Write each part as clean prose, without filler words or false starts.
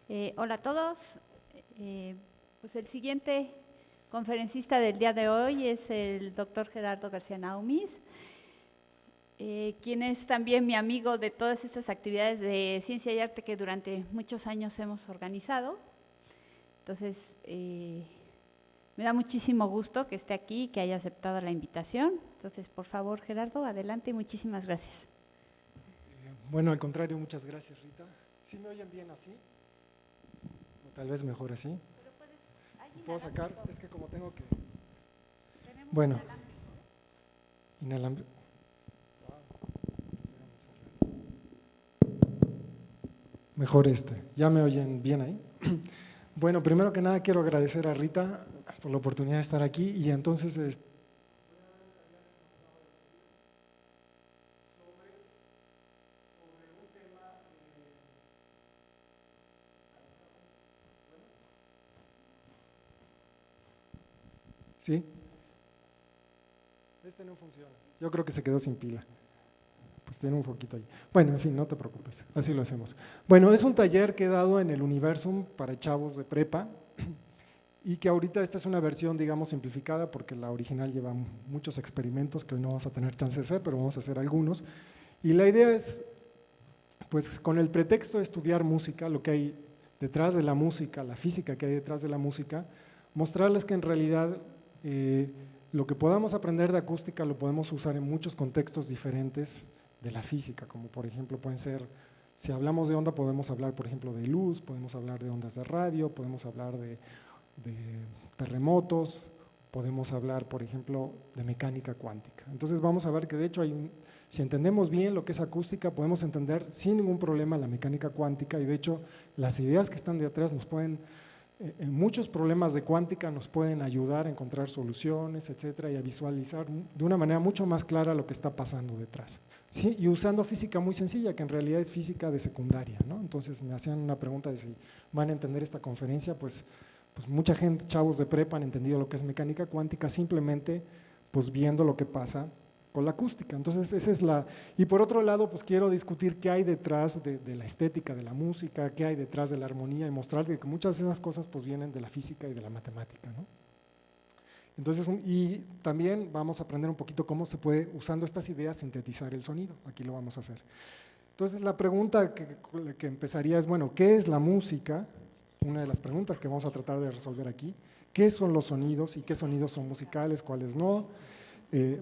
Gracias. Hola a todos. Pues el siguiente conferencista del día de hoy es el doctor Gerardo García Naumis, quien es también mi amigo de todas estas actividades de ciencia y arte que durante muchos años hemos organizado. Entonces, me da muchísimo gusto que esté aquí y que haya aceptado la invitación. Entonces, por favor, Gerardo, adelante y muchísimas gracias. Bueno, al contrario, muchas gracias, Rita. ¿Sí me oyen bien así? O tal vez mejor así. ¿Puedo sacar? Es que como tengo que… Bueno, inalámbrico. Mejor ¿ya me oyen bien ahí? Bueno, primero que nada quiero agradecer a Rita por la oportunidad de estar aquí y entonces… ¿Sí? Este no funciona. Yo creo que se quedó sin pila. Pues tiene un foquito ahí. Bueno, en fin, no te preocupes, así lo hacemos. Bueno, es un taller que he dado en el Universum para chavos de prepa y que ahorita esta es una versión, digamos, simplificada porque la original lleva muchos experimentos que hoy no vamos a tener chance de hacer, pero vamos a hacer algunos. Y la idea es, pues con el pretexto de estudiar música, lo que hay detrás de la música, la física que hay detrás de la música, mostrarles que en realidad lo que podamos aprender de acústica lo podemos usar en muchos contextos diferentes de la física, como por ejemplo pueden ser, si hablamos de onda podemos hablar por ejemplo de luz, podemos hablar de ondas de radio, podemos hablar de terremotos, podemos hablar por ejemplo de mecánica cuántica. Entonces vamos a ver que de hecho si entendemos bien lo que es acústica podemos entender sin ningún problema la mecánica cuántica y de hecho las ideas que están detrás nos pueden… En muchos problemas de cuántica nos pueden ayudar a encontrar soluciones, etcétera, y a visualizar de una manera mucho más clara lo que está pasando detrás. Sí, y usando física muy sencilla, que en realidad es física de secundaria, ¿no? Entonces me hacían una pregunta de si van a entender esta conferencia, pues mucha gente, chavos de prepa han entendido lo que es mecánica cuántica simplemente pues viendo lo que pasa con la acústica. Entonces esa es la… Y por otro lado, pues quiero discutir qué hay detrás de la estética de la música, qué hay detrás de la armonía y mostrar que muchas de esas cosas pues vienen de la física y de la matemática, ¿no? Entonces, y también vamos a aprender un poquito cómo se puede, usando estas ideas, sintetizar el sonido. Aquí lo vamos a hacer. Entonces la pregunta que empezaría es, bueno, ¿qué es la música? Una de las preguntas que vamos a tratar de resolver aquí. ¿Qué son los sonidos y qué sonidos son musicales, cuáles no?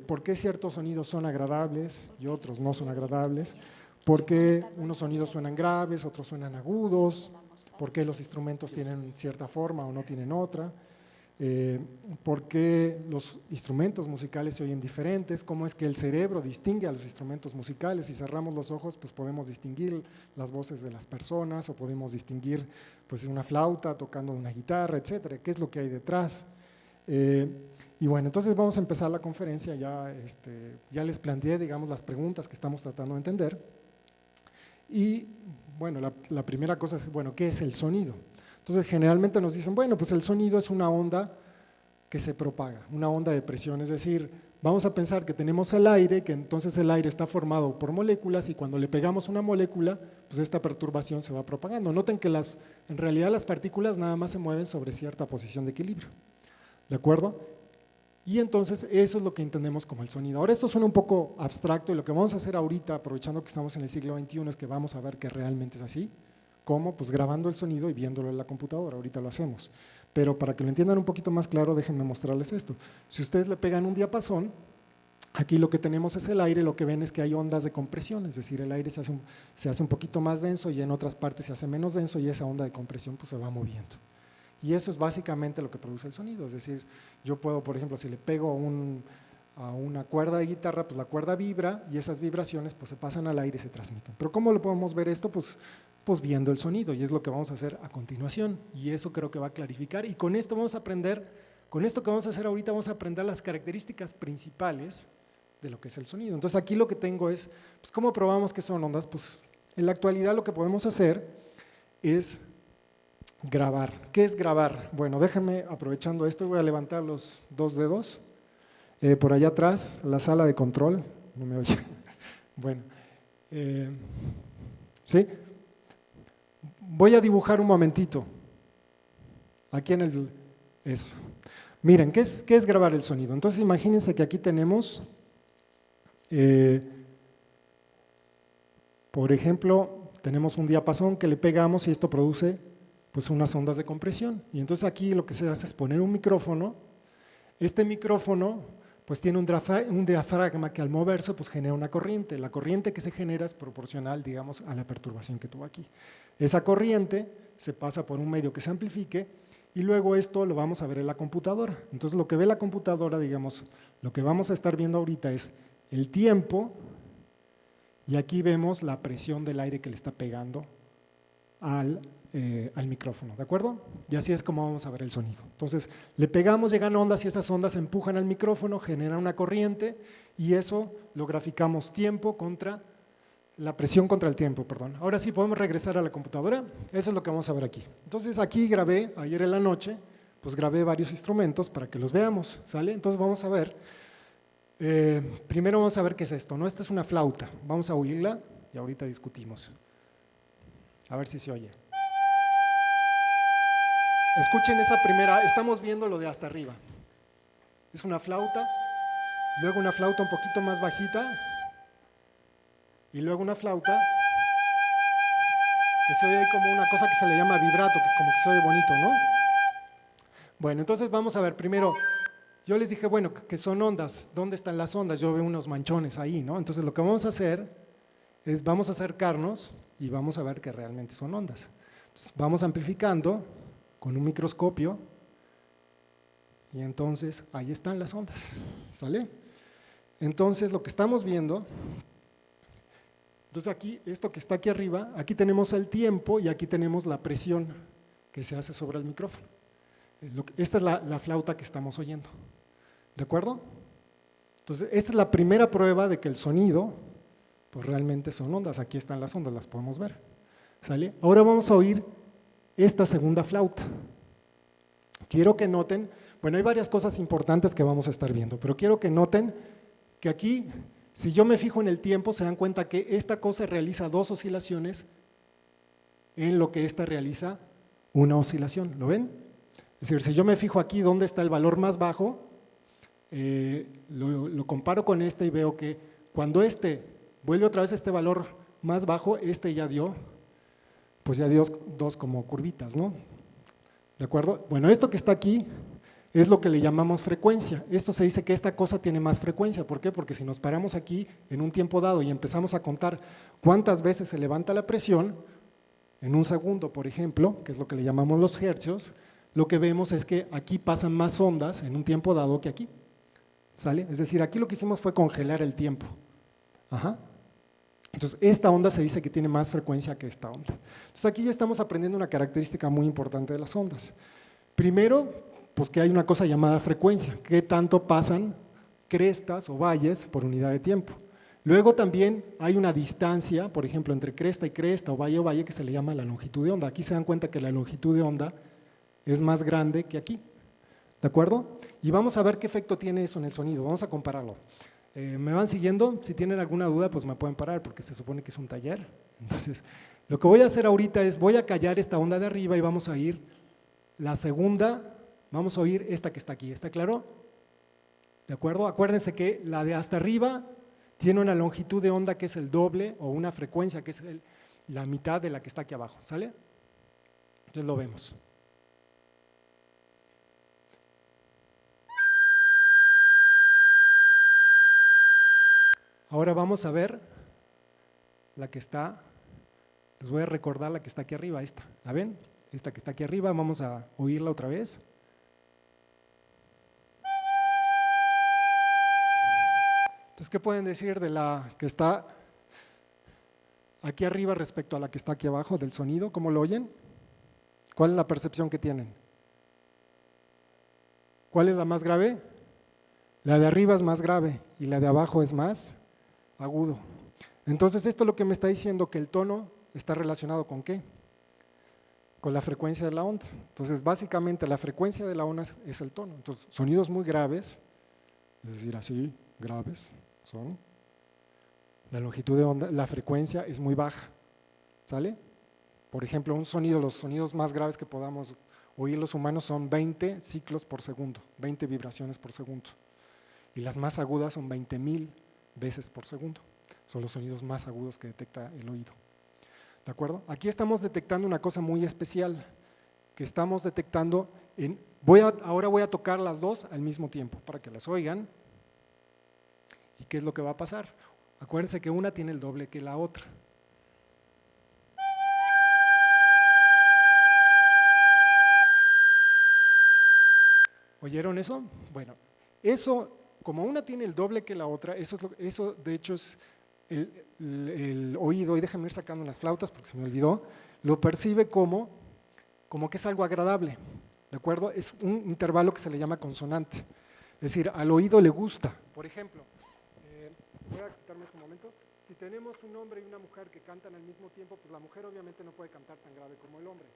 ¿Por qué ciertos sonidos son agradables y otros no son agradables? ¿Por qué unos sonidos suenan graves, otros suenan agudos? ¿Por qué los instrumentos tienen cierta forma o no tienen otra? ¿Por qué los instrumentos musicales se oyen diferentes? ¿Cómo es que el cerebro distingue a los instrumentos musicales? Si cerramos los ojos, pues podemos distinguir las voces de las personas o podemos distinguir pues una flauta tocando una guitarra, etcétera. ¿Qué es lo que hay detrás? Y bueno, entonces vamos a empezar la conferencia, ya les planteé, digamos, las preguntas que estamos tratando de entender. Y bueno, la primera cosa es, bueno, ¿qué es el sonido? Entonces generalmente nos dicen, bueno, pues el sonido es una onda que se propaga, una onda de presión, es decir, vamos a pensar que tenemos el aire, que entonces el aire está formado por moléculas y cuando le pegamos una molécula, pues esta perturbación se va propagando. Noten que en realidad las partículas nada más se mueven sobre cierta posición de equilibrio, ¿de acuerdo? Y entonces eso es lo que entendemos como el sonido. Ahora esto suena un poco abstracto y lo que vamos a hacer ahorita, aprovechando que estamos en el siglo XXI, es que vamos a ver que realmente es así. ¿Cómo? Pues grabando el sonido y viéndolo en la computadora, ahorita lo hacemos. Pero para que lo entiendan un poquito más claro, déjenme mostrarles esto. Si ustedes le pegan un diapasón, aquí lo que tenemos es el aire, lo que ven es que hay ondas de compresión, es decir, el aire se hace un poquito más denso y en otras partes se hace menos denso y esa onda de compresión pues se va moviendo. Y eso es básicamente lo que produce el sonido, es decir, yo puedo, por ejemplo, si le pego a una cuerda de guitarra, pues la cuerda vibra y esas vibraciones pues se pasan al aire y se transmiten. Pero ¿cómo lo podemos ver esto? Pues viendo el sonido y es lo que vamos a hacer a continuación y eso creo que va a clarificar y con esto vamos a aprender, con esto que vamos a hacer ahorita vamos a aprender las características principales de lo que es el sonido. Entonces aquí lo que tengo es, pues ¿cómo probamos que son ondas? Pues en la actualidad lo que podemos hacer es grabar. ¿Qué es grabar? Bueno, déjenme, aprovechando esto, voy a levantar los dos dedos. Por allá atrás, la sala de control, no me oye. Bueno, ¿sí? voy a dibujar un momentito. Aquí en el… Eso. Miren, ¿qué es grabar el sonido? Entonces imagínense que aquí tenemos… por ejemplo, tenemos un diapasón que le pegamos y esto produce pues unas ondas de compresión. Y entonces aquí lo que se hace es poner un micrófono. Este micrófono pues tiene un diafragma que al moverse pues genera una corriente. La corriente que se genera es proporcional, digamos, a la perturbación que tuvo aquí. Esa corriente se pasa por un medio que se amplifique y luego esto lo vamos a ver en la computadora. Entonces lo que ve la computadora, digamos, lo que vamos a estar viendo ahorita es el tiempo. Y aquí vemos la presión del aire que le está pegando al micrófono, ¿de acuerdo? Y así es como vamos a ver el sonido. Entonces, le pegamos, llegan ondas y esas ondas empujan al micrófono, generan una corriente y eso lo graficamos tiempo contra la presión contra el tiempo, perdón. Ahora sí, podemos regresar a la computadora. Eso es lo que vamos a ver aquí. Entonces, aquí grabé, ayer en la noche, pues grabé varios instrumentos para que los veamos, ¿sale? Entonces, vamos a ver… primero vamos a ver qué es esto, ¿no? Esta es una flauta, vamos a oírla y ahorita discutimos. A ver si se oye. Escuchen esa primera, estamos viendo lo de hasta arriba. Es una flauta, luego una flauta un poquito más bajita y luego una flauta que se oye como una cosa que se le llama vibrato, que como que se oye bonito, ¿no? Bueno, entonces vamos a ver primero. Yo les dije, bueno, que son ondas. ¿Dónde están las ondas? Yo veo unos manchones ahí, ¿no? Entonces lo que vamos a hacer es, vamos a acercarnos y vamos a ver que realmente son ondas. Entonces, vamos amplificando con un microscopio y entonces ahí están las ondas, ¿sale? Entonces lo que estamos viendo, entonces aquí, esto que está aquí arriba, aquí tenemos el tiempo y aquí tenemos la presión que se hace sobre el micrófono. Esta es la flauta que estamos oyendo. ¿De acuerdo? Entonces, esta es la primera prueba de que el sonido, pues realmente son ondas. Aquí están las ondas, las podemos ver. ¿Sale? Ahora vamos a oír esta segunda flauta. Quiero que noten, bueno, hay varias cosas importantes que vamos a estar viendo, pero quiero que noten que aquí, si yo me fijo en el tiempo, se dan cuenta que esta cosa realiza dos oscilaciones en lo que esta realiza una oscilación. ¿Lo ven? Es decir, si yo me fijo aquí dónde está el valor más bajo, lo comparo con este y veo que cuando este vuelve otra vez a este valor más bajo, este ya dio, pues ya dio dos como curvitas, ¿no? ¿De acuerdo? Bueno, esto que está aquí es lo que le llamamos frecuencia. Esto se dice que esta cosa tiene más frecuencia. ¿Por qué? Porque si nos paramos aquí en un tiempo dado y empezamos a contar cuántas veces se levanta la presión, en un segundo, por ejemplo, que es lo que le llamamos los hercios, lo que vemos es que aquí pasan más ondas en un tiempo dado que aquí. ¿Sale? Es decir, aquí lo que hicimos fue congelar el tiempo. Ajá. Entonces, esta onda se dice que tiene más frecuencia que esta onda. Entonces, aquí ya estamos aprendiendo una característica muy importante de las ondas. Primero, pues que hay una cosa llamada frecuencia, qué tanto pasan crestas o valles por unidad de tiempo. Luego también hay una distancia, por ejemplo, entre cresta y cresta o valle, que se le llama la longitud de onda. Aquí se dan cuenta que la longitud de onda es más grande que aquí. ¿De acuerdo? Y vamos a ver qué efecto tiene eso en el sonido, vamos a compararlo. ¿Me van siguiendo? Si tienen alguna duda, pues me pueden parar, porque se supone que es un taller. Entonces, lo que voy a hacer ahorita es, voy a callar esta onda de arriba y vamos a oír la segunda, vamos a oír esta que está aquí, ¿está claro? ¿De acuerdo? Acuérdense que la de hasta arriba tiene una longitud de onda que es el doble, o una frecuencia que es la mitad de la que está aquí abajo, ¿sale? Entonces lo vemos. Ahora vamos a ver la que está, les voy a recordar la que está aquí arriba, esta, ¿la ven? Esta que está aquí arriba, vamos a oírla otra vez. Entonces, ¿qué pueden decir de la que está aquí arriba respecto a la que está aquí abajo del sonido? ¿Cómo lo oyen? ¿Cuál es la percepción que tienen? ¿Cuál es la más grave? La de arriba es más grave y la de abajo es más agudo. Entonces, esto lo que me está diciendo que el tono está relacionado ¿con qué? Con la frecuencia de la onda. Entonces, básicamente la frecuencia de la onda es el tono. Entonces, sonidos muy graves, es decir, así, graves, son la longitud de onda, la frecuencia es muy baja, ¿sale? Por ejemplo, un sonido, los sonidos más graves que podamos oír los humanos son 20 ciclos por segundo, 20 vibraciones por segundo. Y las más agudas son 20.000 veces por segundo. Son los sonidos más agudos que detecta el oído. ¿De acuerdo? Aquí estamos detectando una cosa muy especial, que estamos detectando ahora voy a tocar las dos al mismo tiempo para que las oigan. ¿Y qué es lo que va a pasar? Acuérdense que una tiene el doble que la otra. ¿Oyeron eso? Bueno, eso, como una tiene el doble que la otra, eso de hecho es el oído, y déjenme ir sacando unas flautas porque se me olvidó, lo percibe como que es algo agradable, ¿de acuerdo? Es un intervalo que se le llama consonante, es decir, al oído le gusta. Por ejemplo, voy a quitarme un momento, si tenemos un hombre y una mujer que cantan al mismo tiempo, pues la mujer obviamente no puede cantar tan grave como el hombre.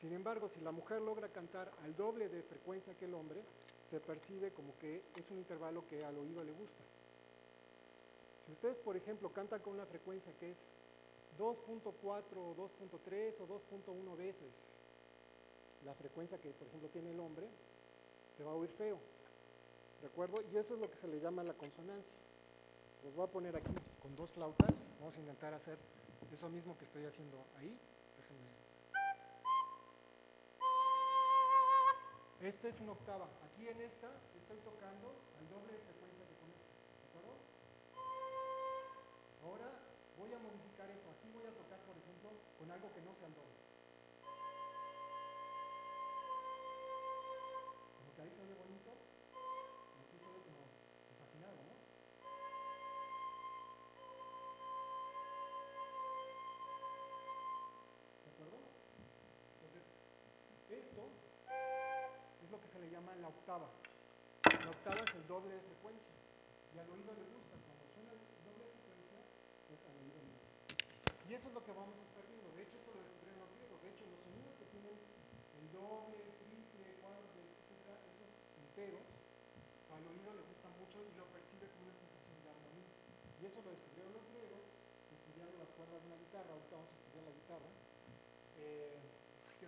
Sin embargo, si la mujer logra cantar al doble de frecuencia que el hombre, se percibe como que es un intervalo que al oído le gusta. Si ustedes, por ejemplo, cantan con una frecuencia que es 2.4 o 2.3 o 2.1 veces la frecuencia que, por ejemplo, tiene el hombre, se va a oír feo, ¿de acuerdo? Y eso es lo que se le llama la consonancia. Los voy a poner aquí con dos flautas, vamos a intentar hacer eso mismo que estoy haciendo ahí. Déjenme. Esta es una octava. Aquí en esta estoy tocando al doble de frecuencia que con esta. ¿De acuerdo? Ahora voy a modificar eso. Aquí voy a tocar, por ejemplo, con algo que no sea el doble. Como que ahí se oye bonito. Y aquí se oye como desafinado, ¿no? ¿De acuerdo? Entonces, esto es lo que se le llama la octava. La octava es el doble de frecuencia y al oído le gusta. Cuando suena el doble de frecuencia, pues al oído le gusta. Y eso es lo que vamos a estar viendo. De hecho, eso lo descubrieron los griegos. De hecho, los sonidos que tienen el doble, triple, cuádruple, etcétera, esos enteros, al oído le gusta mucho y lo percibe como una sensación de armonía. Y eso lo descubrieron los griegos estudiando las cuerdas de una guitarra. Ahorita vamos a estudiar la guitarra.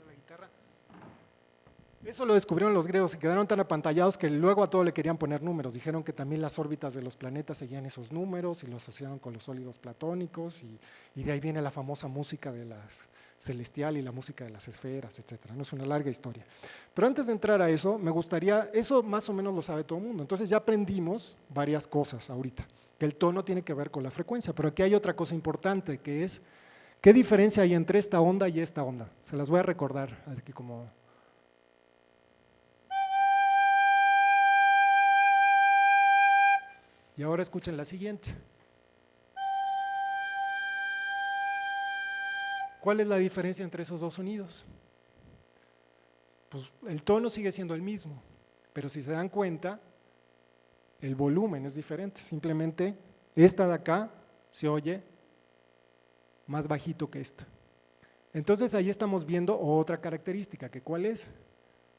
La guitarra. Eso lo descubrieron los griegos y quedaron tan apantallados que luego a todo le querían poner números. Dijeron que también las órbitas de los planetas seguían esos números y lo asociaron con los sólidos platónicos y de ahí viene la famosa música de las celestial y la música de las esferas, etcétera. No es una larga historia. Pero antes de entrar a eso, me gustaría, eso más o menos lo sabe todo el mundo. Entonces ya aprendimos varias cosas ahorita, que el tono tiene que ver con la frecuencia, pero aquí hay otra cosa importante que es, ¿qué diferencia hay entre esta onda y esta onda? Se las voy a recordar aquí como… Y ahora escuchen la siguiente. ¿Cuál es la diferencia entre esos dos sonidos? Pues el tono sigue siendo el mismo, pero si se dan cuenta, el volumen es diferente. Simplemente esta de acá se oye más bajito que esta. Entonces ahí estamos viendo otra característica, que ¿cuál es?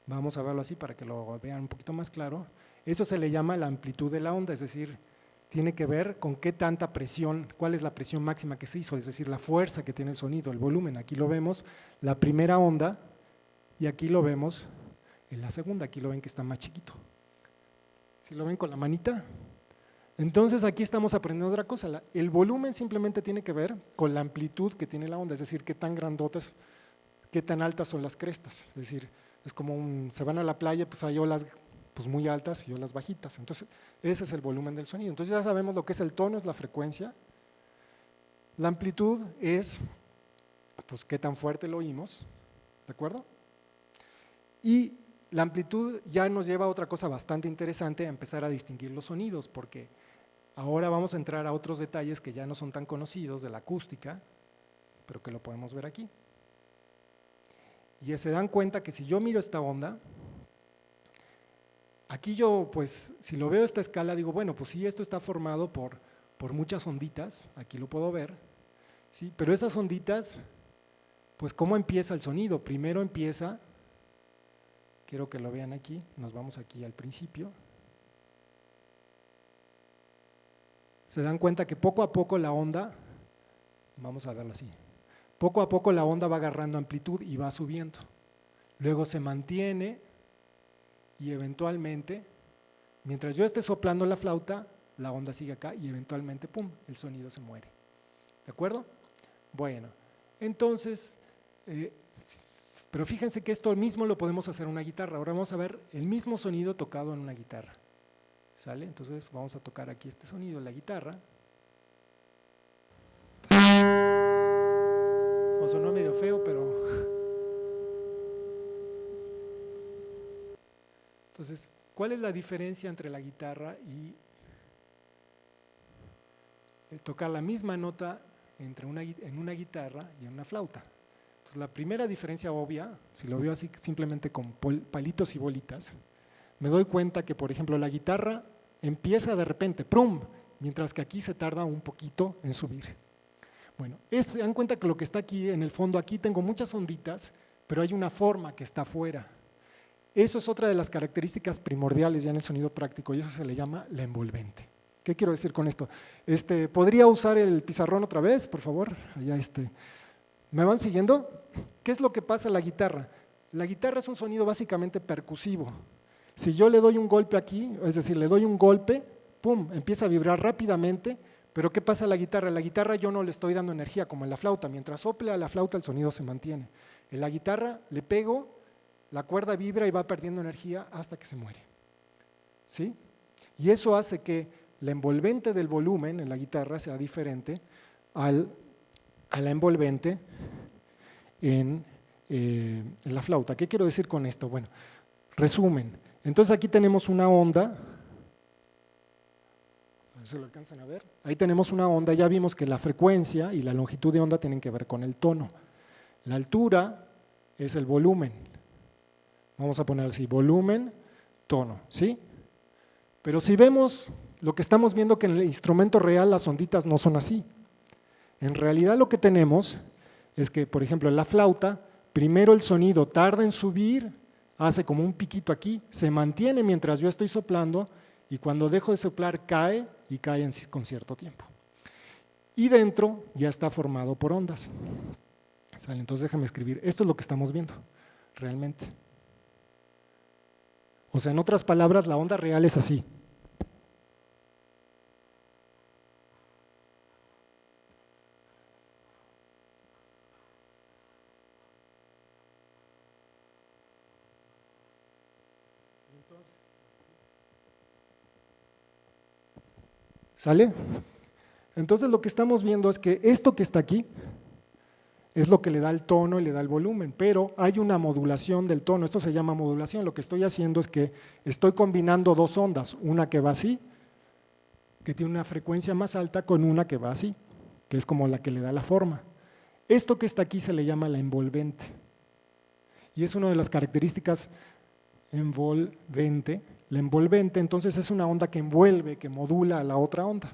Vamos a verlo así para que lo vean un poquito más claro. Eso se le llama la amplitud de la onda, es decir, tiene que ver con qué tanta presión, cuál es la presión máxima que se hizo, es decir, la fuerza que tiene el sonido, el volumen. Aquí lo vemos, la primera onda, y aquí lo vemos en la segunda, aquí lo ven que está más chiquito. ¿Sí lo ven con la manita? Entonces aquí estamos aprendiendo otra cosa, el volumen simplemente tiene que ver con la amplitud que tiene la onda, es decir, qué tan grandotas, qué tan altas son las crestas, es decir, es como se van a la playa, pues hay olas pues muy altas y olas bajitas, entonces ese es el volumen del sonido. Entonces ya sabemos lo que es el tono, es la frecuencia, la amplitud es pues qué tan fuerte lo oímos, ¿de acuerdo? Y la amplitud ya nos lleva a otra cosa bastante interesante, a empezar a distinguir los sonidos, porque ahora vamos a entrar a otros detalles que ya no son tan conocidos de la acústica, pero que lo podemos ver aquí. Y se dan cuenta que si yo miro esta onda, aquí yo, pues, si lo veo esta escala, digo, bueno, pues sí, esto está formado por muchas onditas, aquí lo puedo ver, ¿sí? Pero esas onditas, pues, ¿cómo empieza el sonido? Primero empieza, quiero que lo vean aquí, nos vamos aquí al principio. Se dan cuenta que poco a poco la onda, vamos a verlo así, Poco a poco la onda va agarrando amplitud y va subiendo. Luego se mantiene y eventualmente, mientras yo esté soplando la flauta, la onda sigue acá y eventualmente, ¡pum!, el sonido se muere. ¿De acuerdo? Bueno, entonces, pero fíjense que esto mismo lo podemos hacer en una guitarra. Ahora vamos a ver el mismo sonido tocado en una guitarra. ¿Sale? Entonces vamos a tocar aquí este sonido en la guitarra. O sonó medio feo, pero… Entonces, ¿cuál es la diferencia entre la guitarra y tocar la misma nota en una guitarra y en una flauta? Entonces, la primera diferencia obvia, si lo veo así simplemente con palitos y bolitas, me doy cuenta que, por ejemplo, la guitarra empieza de repente, ¡prum!, mientras que aquí se tarda un poquito en subir. Bueno, se dan cuenta que lo que está aquí, en el fondo, aquí tengo muchas onditas, pero hay una forma que está afuera. Eso es otra de las características primordiales ya en el sonido práctico y eso se le llama la envolvente. ¿Qué quiero decir con esto? ¿Podría usar el pizarrón otra vez, por favor? Allá ¿Me van siguiendo? ¿Qué es lo que pasa a la guitarra? La guitarra es un sonido básicamente percusivo. Si yo le doy un golpe aquí, es decir, le doy un golpe, ¡pum!, empieza a vibrar rápidamente, pero ¿qué pasa a la guitarra? En la guitarra yo no le estoy dando energía como en la flauta. Mientras sople a la flauta el sonido se mantiene. En la guitarra le pego, la cuerda vibra y va perdiendo energía hasta que se muere. ¿Sí? Y eso hace que la envolvente del volumen en la guitarra sea diferente a la envolvente en la flauta. ¿Qué quiero decir con esto? Bueno, resumen. Entonces aquí tenemos una onda, a ver si lo alcanzan a ver. Ahí tenemos una onda, ya vimos que la frecuencia y la longitud de onda tienen que ver con el tono. La altura es el volumen. Vamos a poner así, volumen, tono, ¿sí? Pero si vemos lo que estamos viendo que en el instrumento real las onditas no son así. En realidad lo que tenemos es que, por ejemplo, en la flauta, primero el sonido tarda en subir, hace como un piquito aquí, se mantiene mientras yo estoy soplando y cuando dejo de soplar cae y cae con cierto tiempo. Y dentro ya está formado por ondas. ¿Sale? Entonces déjame escribir, esto es lo que estamos viendo realmente. O sea, en otras palabras, la onda real es así. ¿Sale? Entonces lo que estamos viendo es que esto que está aquí es lo que le da el tono y le da el volumen, pero hay una modulación del tono, esto se llama modulación. Lo que estoy haciendo es que estoy combinando dos ondas, una que va así, que tiene una frecuencia más alta, con una que va así, que es como la que le da la forma. Esto que está aquí se le llama la envolvente, y es una de las características envolvente. La envolvente entonces es una onda que envuelve, que modula a la otra onda,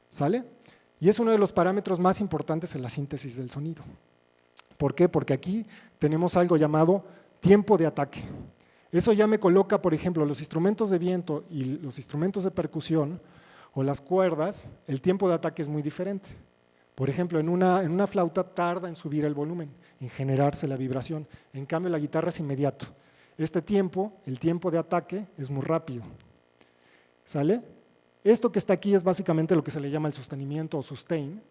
¿sale? Y es uno de los parámetros más importantes en la síntesis del sonido. ¿Por qué? Porque aquí tenemos algo llamado tiempo de ataque. Eso ya me coloca, por ejemplo, los instrumentos de viento y los instrumentos de percusión o las cuerdas, el tiempo de ataque es muy diferente. Por ejemplo, en una flauta tarda en subir el volumen, en generarse la vibración. En cambio, la guitarra es inmediato. Este tiempo, el tiempo de ataque, es muy rápido. ¿Sale? Esto que está aquí es básicamente lo que se le llama el sostenimiento o sustain.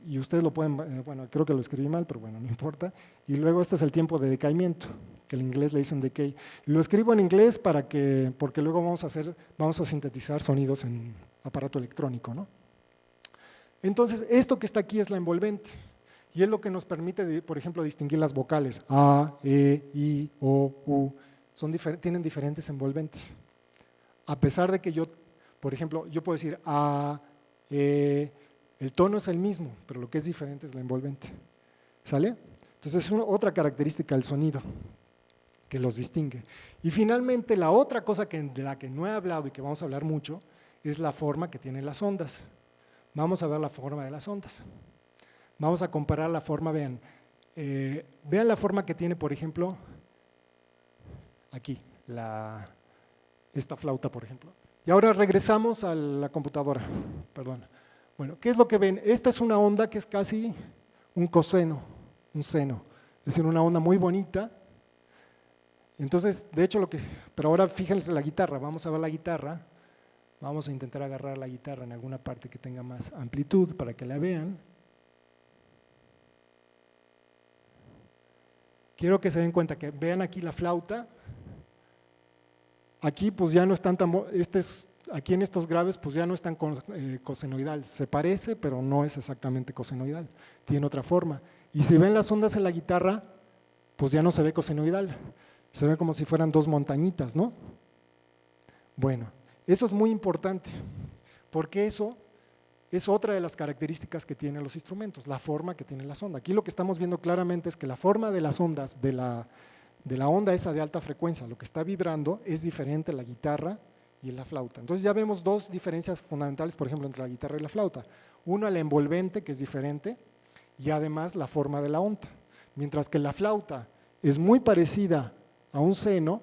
Y ustedes lo pueden, bueno, creo que lo escribí mal, pero bueno, no importa. Y luego este es el tiempo de decaimiento, que en inglés le dicen decay. Lo escribo en inglés porque luego vamos a sintetizar sonidos en aparato electrónico, ¿no? Entonces, esto que está aquí es la envolvente. Y es lo que nos permite, por ejemplo, distinguir las vocales A, E, I, O, U. Tienen diferentes envolventes. A pesar de que yo, por ejemplo, yo puedo decir A, E, el tono es el mismo, pero lo que es diferente es la envolvente. ¿Sale? Entonces es otra característica del sonido que los distingue. Y finalmente la otra cosa de la que no he hablado y que vamos a hablar mucho es la forma que tienen las ondas. Vamos a ver la forma de las ondas. Vamos a comparar la forma, vean la forma que tiene, por ejemplo, aquí, esta flauta, por ejemplo. Y ahora regresamos a la computadora, perdón. Bueno, ¿qué es lo que ven? Esta es una onda que es casi un coseno, un seno, es decir, una onda muy bonita. Entonces, de hecho, pero ahora fíjense la guitarra, vamos a ver la guitarra, vamos a intentar agarrar la guitarra en alguna parte que tenga más amplitud para que la vean. Quiero que se den cuenta que vean aquí la flauta, aquí pues ya no están aquí en estos graves pues ya no están cosenoidal, se parece pero no es exactamente cosenoidal, tiene otra forma. Y si ven las ondas en la guitarra, pues ya no se ve cosenoidal, se ve como si fueran dos montañitas, ¿no? Bueno, eso es muy importante, porque eso es otra de las características que tienen los instrumentos, la forma que tiene la sonda. Aquí lo que estamos viendo claramente es que la forma de las ondas, de la onda esa de alta frecuencia, lo que está vibrando, es diferente en la guitarra y en la flauta. Entonces ya vemos dos diferencias fundamentales, por ejemplo, entre la guitarra y la flauta. Una, la envolvente, que es diferente, y además la forma de la onda. Mientras que la flauta es muy parecida a un seno,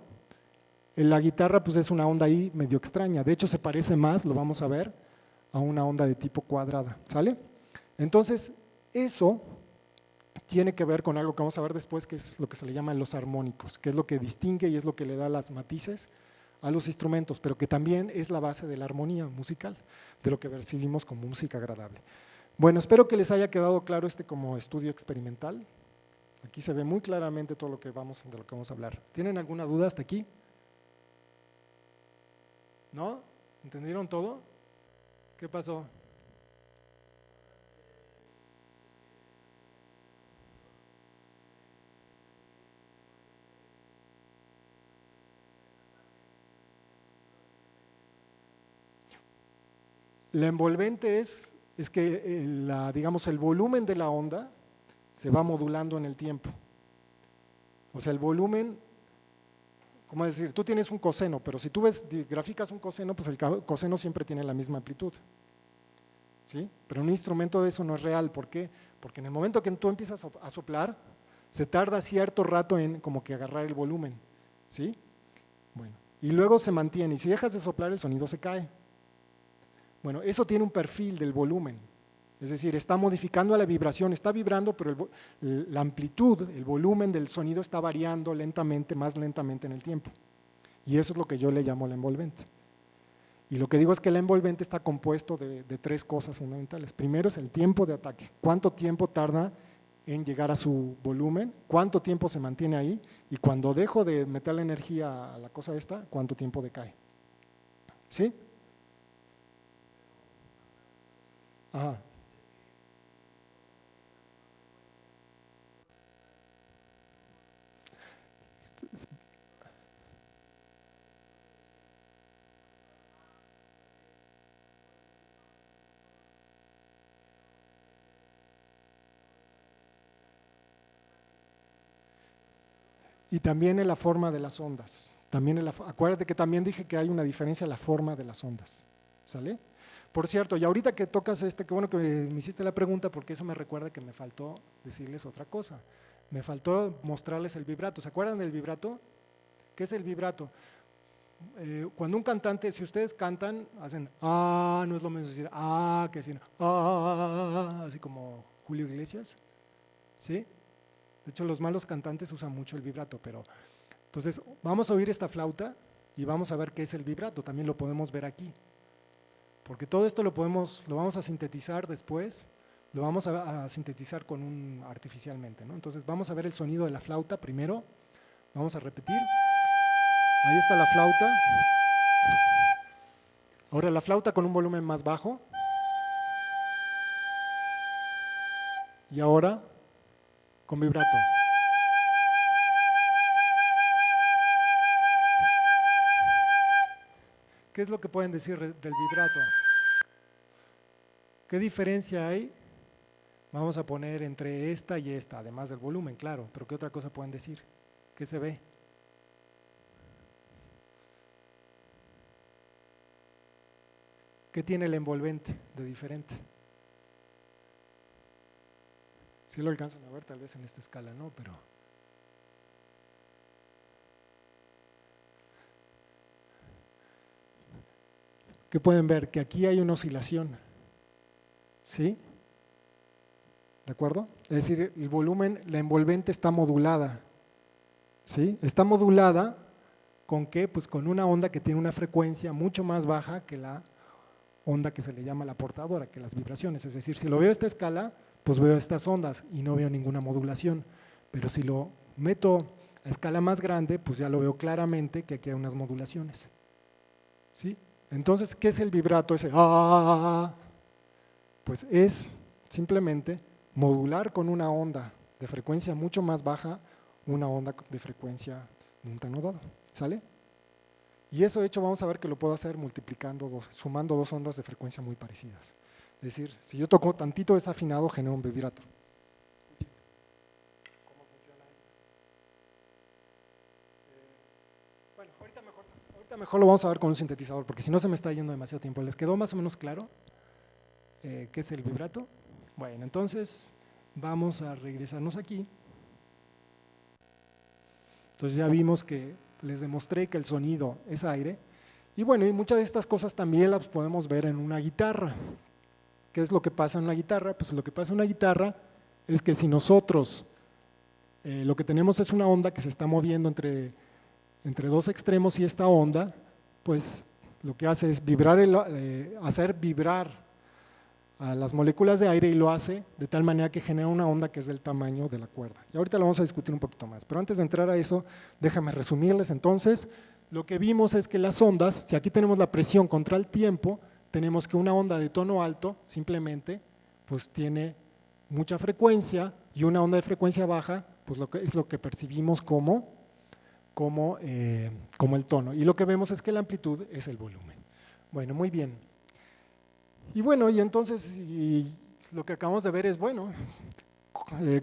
en la guitarra pues es una onda ahí medio extraña. De hecho se parece más, lo vamos a ver, a una onda de tipo cuadrada, ¿sale? Entonces, eso tiene que ver con algo que vamos a ver después, que es lo que se le llaman los armónicos, que es lo que distingue y es lo que le da las matices a los instrumentos, pero que también es la base de la armonía musical, de lo que percibimos como música agradable. Bueno, espero que les haya quedado claro como estudio experimental. Aquí se ve muy claramente todo de lo que vamos a hablar. ¿Tienen alguna duda hasta aquí? ¿No? ¿Entendieron todo? ¿Qué pasó? La envolvente es que digamos, el volumen de la onda se va modulando en el tiempo. O sea, el volumen, ¿cómo decir? Tú tienes un coseno, pero si tú graficas un coseno, pues el coseno siempre tiene la misma amplitud. ¿Sí? Pero un instrumento de eso no es real. ¿Por qué? Porque en el momento que tú empiezas a soplar, se tarda cierto rato en como que agarrar el volumen. ¿Sí? Bueno, y luego se mantiene, y si dejas de soplar el sonido se cae. Bueno, eso tiene un perfil del volumen, es decir, está modificando la vibración, está vibrando, pero la amplitud, el volumen del sonido está variando lentamente, más lentamente en el tiempo. Y eso es lo que yo le llamo la envolvente. Y lo que digo es que la envolvente está compuesto de tres cosas fundamentales. Primero es el tiempo de ataque, cuánto tiempo tarda en llegar a su volumen, cuánto tiempo se mantiene ahí, y cuando dejo de meter la energía a la cosa esta, cuánto tiempo decae. ¿Sí? Ajá. Y también en la forma de las ondas. Acuérdate que también dije que hay una diferencia en la forma de las ondas. ¿Sale? Por cierto, y ahorita que tocas qué bueno que me hiciste la pregunta, porque eso me recuerda que me faltó decirles otra cosa. Me faltó mostrarles el vibrato. ¿Se acuerdan del vibrato? ¿Qué es el vibrato? Cuando un cantante, si ustedes cantan, hacen no es lo mismo decir que decir así como Julio Iglesias. ¿Sí? De hecho, los malos cantantes usan mucho el vibrato, pero entonces vamos a oír esta flauta y vamos a ver qué es el vibrato, también lo podemos ver aquí. Porque todo esto lo vamos a sintetizar después, lo vamos a sintetizar artificialmente, ¿no? Entonces vamos a ver el sonido de la flauta primero, vamos a repetir. Ahí está la flauta. Ahora la flauta con un volumen más bajo. Y ahora con vibrato. ¿Qué es lo que pueden decir del vibrato? ¿Qué diferencia hay? Vamos a poner entre esta y esta, además del volumen, claro, pero ¿qué otra cosa pueden decir? ¿Qué se ve? ¿Qué tiene el envolvente de diferente? Si lo alcanzan a ver, tal vez en esta escala no, pero ¿qué pueden ver? Que aquí hay una oscilación. ¿sí? ¿De acuerdo? Es decir, el volumen, la envolvente está modulada, ¿sí? Está modulada ¿con qué? Pues con una onda que tiene una frecuencia mucho más baja que la onda que se le llama la portadora, que las vibraciones. Es decir, si lo veo a esta escala, pues veo estas ondas y no veo ninguna modulación. Pero si lo meto a escala más grande, pues ya lo veo claramente que aquí hay unas modulaciones, ¿sí? Entonces, ¿qué es el vibrato ese? Pues es simplemente modular con una onda de frecuencia mucho más baja una onda de frecuencia de un tono dado, ¿sale? Y eso de hecho vamos a ver que lo puedo hacer multiplicando, sumando dos ondas de frecuencia muy parecidas. Es decir, si yo toco tantito desafinado, genero un vibrato. ¿Cómo funciona esto? Bueno, ahorita mejor lo vamos a ver con un sintetizador, porque si no se me está yendo demasiado tiempo. ¿Les quedó más o menos claro qué es el vibrato? Bueno, entonces vamos a regresarnos aquí. Entonces ya vimos que les demostré que el sonido es aire, y bueno, y muchas de estas cosas también las podemos ver en una guitarra. ¿Qué es lo que pasa en una guitarra? Pues lo que pasa en una guitarra es que si nosotros lo que tenemos es una onda que se está moviendo entre dos extremos, y esta onda, pues lo que hace es vibrar hacer vibrar a las moléculas de aire, y lo hace de tal manera que genera una onda que es del tamaño de la cuerda. Y ahorita lo vamos a discutir un poquito más, pero antes de entrar a eso, déjame resumirles. Entonces, lo que vimos es que las ondas, si aquí tenemos la presión contra el tiempo, tenemos que una onda de tono alto simplemente pues tiene mucha frecuencia, y una onda de frecuencia baja pues es lo que percibimos como el tono, y lo que vemos es que la amplitud es el volumen. Bueno, muy bien. Y bueno, y entonces lo que acabamos de ver es, bueno,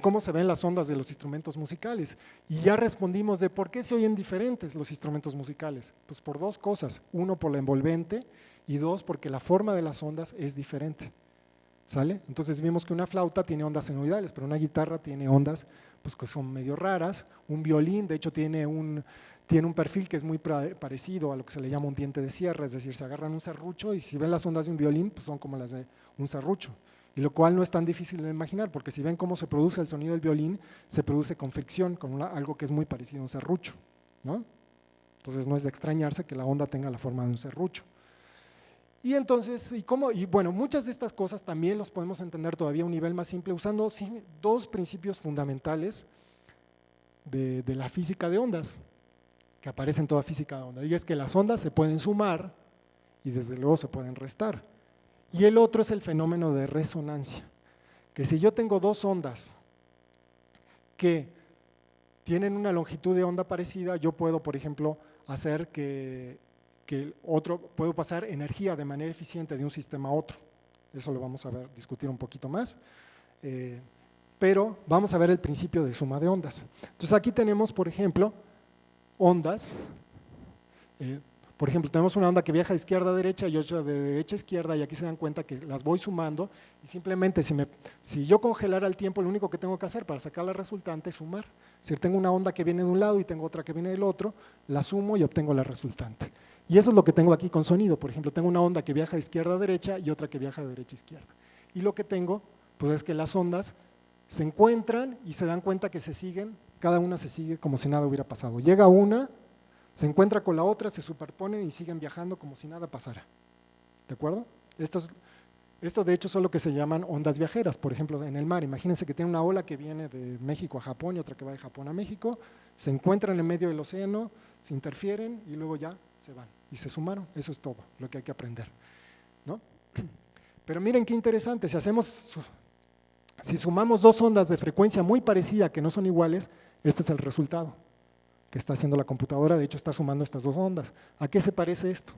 cómo se ven las ondas de los instrumentos musicales, y ya respondimos de por qué se oyen diferentes los instrumentos musicales. Pues por dos cosas: uno, por la envolvente, y dos, porque la forma de las ondas es diferente, ¿sale? Entonces vimos que una flauta tiene ondas senoidales, pero una guitarra tiene ondas pues que son medio raras. Un violín de hecho tiene un perfil que es muy parecido a lo que se le llama un diente de sierra, es decir, se agarran un serrucho y si ven las ondas de un violín, pues son como las de un serrucho, y lo cual no es tan difícil de imaginar, porque si ven cómo se produce el sonido del violín, se produce con fricción, con algo que es muy parecido a un serrucho, ¿no? Entonces no es de extrañarse que la onda tenga la forma de un serrucho. Y entonces, bueno, muchas de estas cosas también los podemos entender todavía a un nivel más simple, usando dos principios fundamentales de la física de ondas, que aparece en toda física de ondas, y es que las ondas se pueden sumar y desde luego se pueden restar. Y el otro es el fenómeno de resonancia, que si yo tengo dos ondas que tienen una longitud de onda parecida, yo puedo, por ejemplo, hacer que puedo pasar energía de manera eficiente de un sistema a otro. Eso lo vamos a discutir un poquito más. Pero vamos a ver el principio de suma de ondas. Entonces aquí tenemos, por ejemplo, ondas. Por ejemplo, tenemos una onda que viaja de izquierda a derecha y otra de derecha a izquierda, y aquí se dan cuenta que las voy sumando, y simplemente si yo congelara el tiempo, lo único que tengo que hacer para sacar la resultante es sumar. Es decir, tengo una onda que viene de un lado y tengo otra que viene del otro, la sumo y obtengo la resultante. Y eso es lo que tengo aquí con sonido. Por ejemplo, tengo una onda que viaja de izquierda a derecha y otra que viaja de derecha a izquierda. Y lo que tengo pues es que las ondas se encuentran y se dan cuenta que se siguen, cada una se sigue como si nada hubiera pasado. Llega una, se encuentra con la otra, se superponen y siguen viajando como si nada pasara. ¿De acuerdo? Esto de hecho son lo que se llaman ondas viajeras. Por ejemplo, en el mar, imagínense que tiene una ola que viene de México a Japón y otra que va de Japón a México, se encuentran en medio del océano, se interfieren y luego ya se van y se sumaron. Eso es todo lo que hay que aprender, ¿no? Pero miren qué interesante, si sumamos dos ondas de frecuencia muy parecida que no son iguales, este es el resultado que está haciendo la computadora. De hecho está sumando estas dos ondas. ¿A qué se parece esto?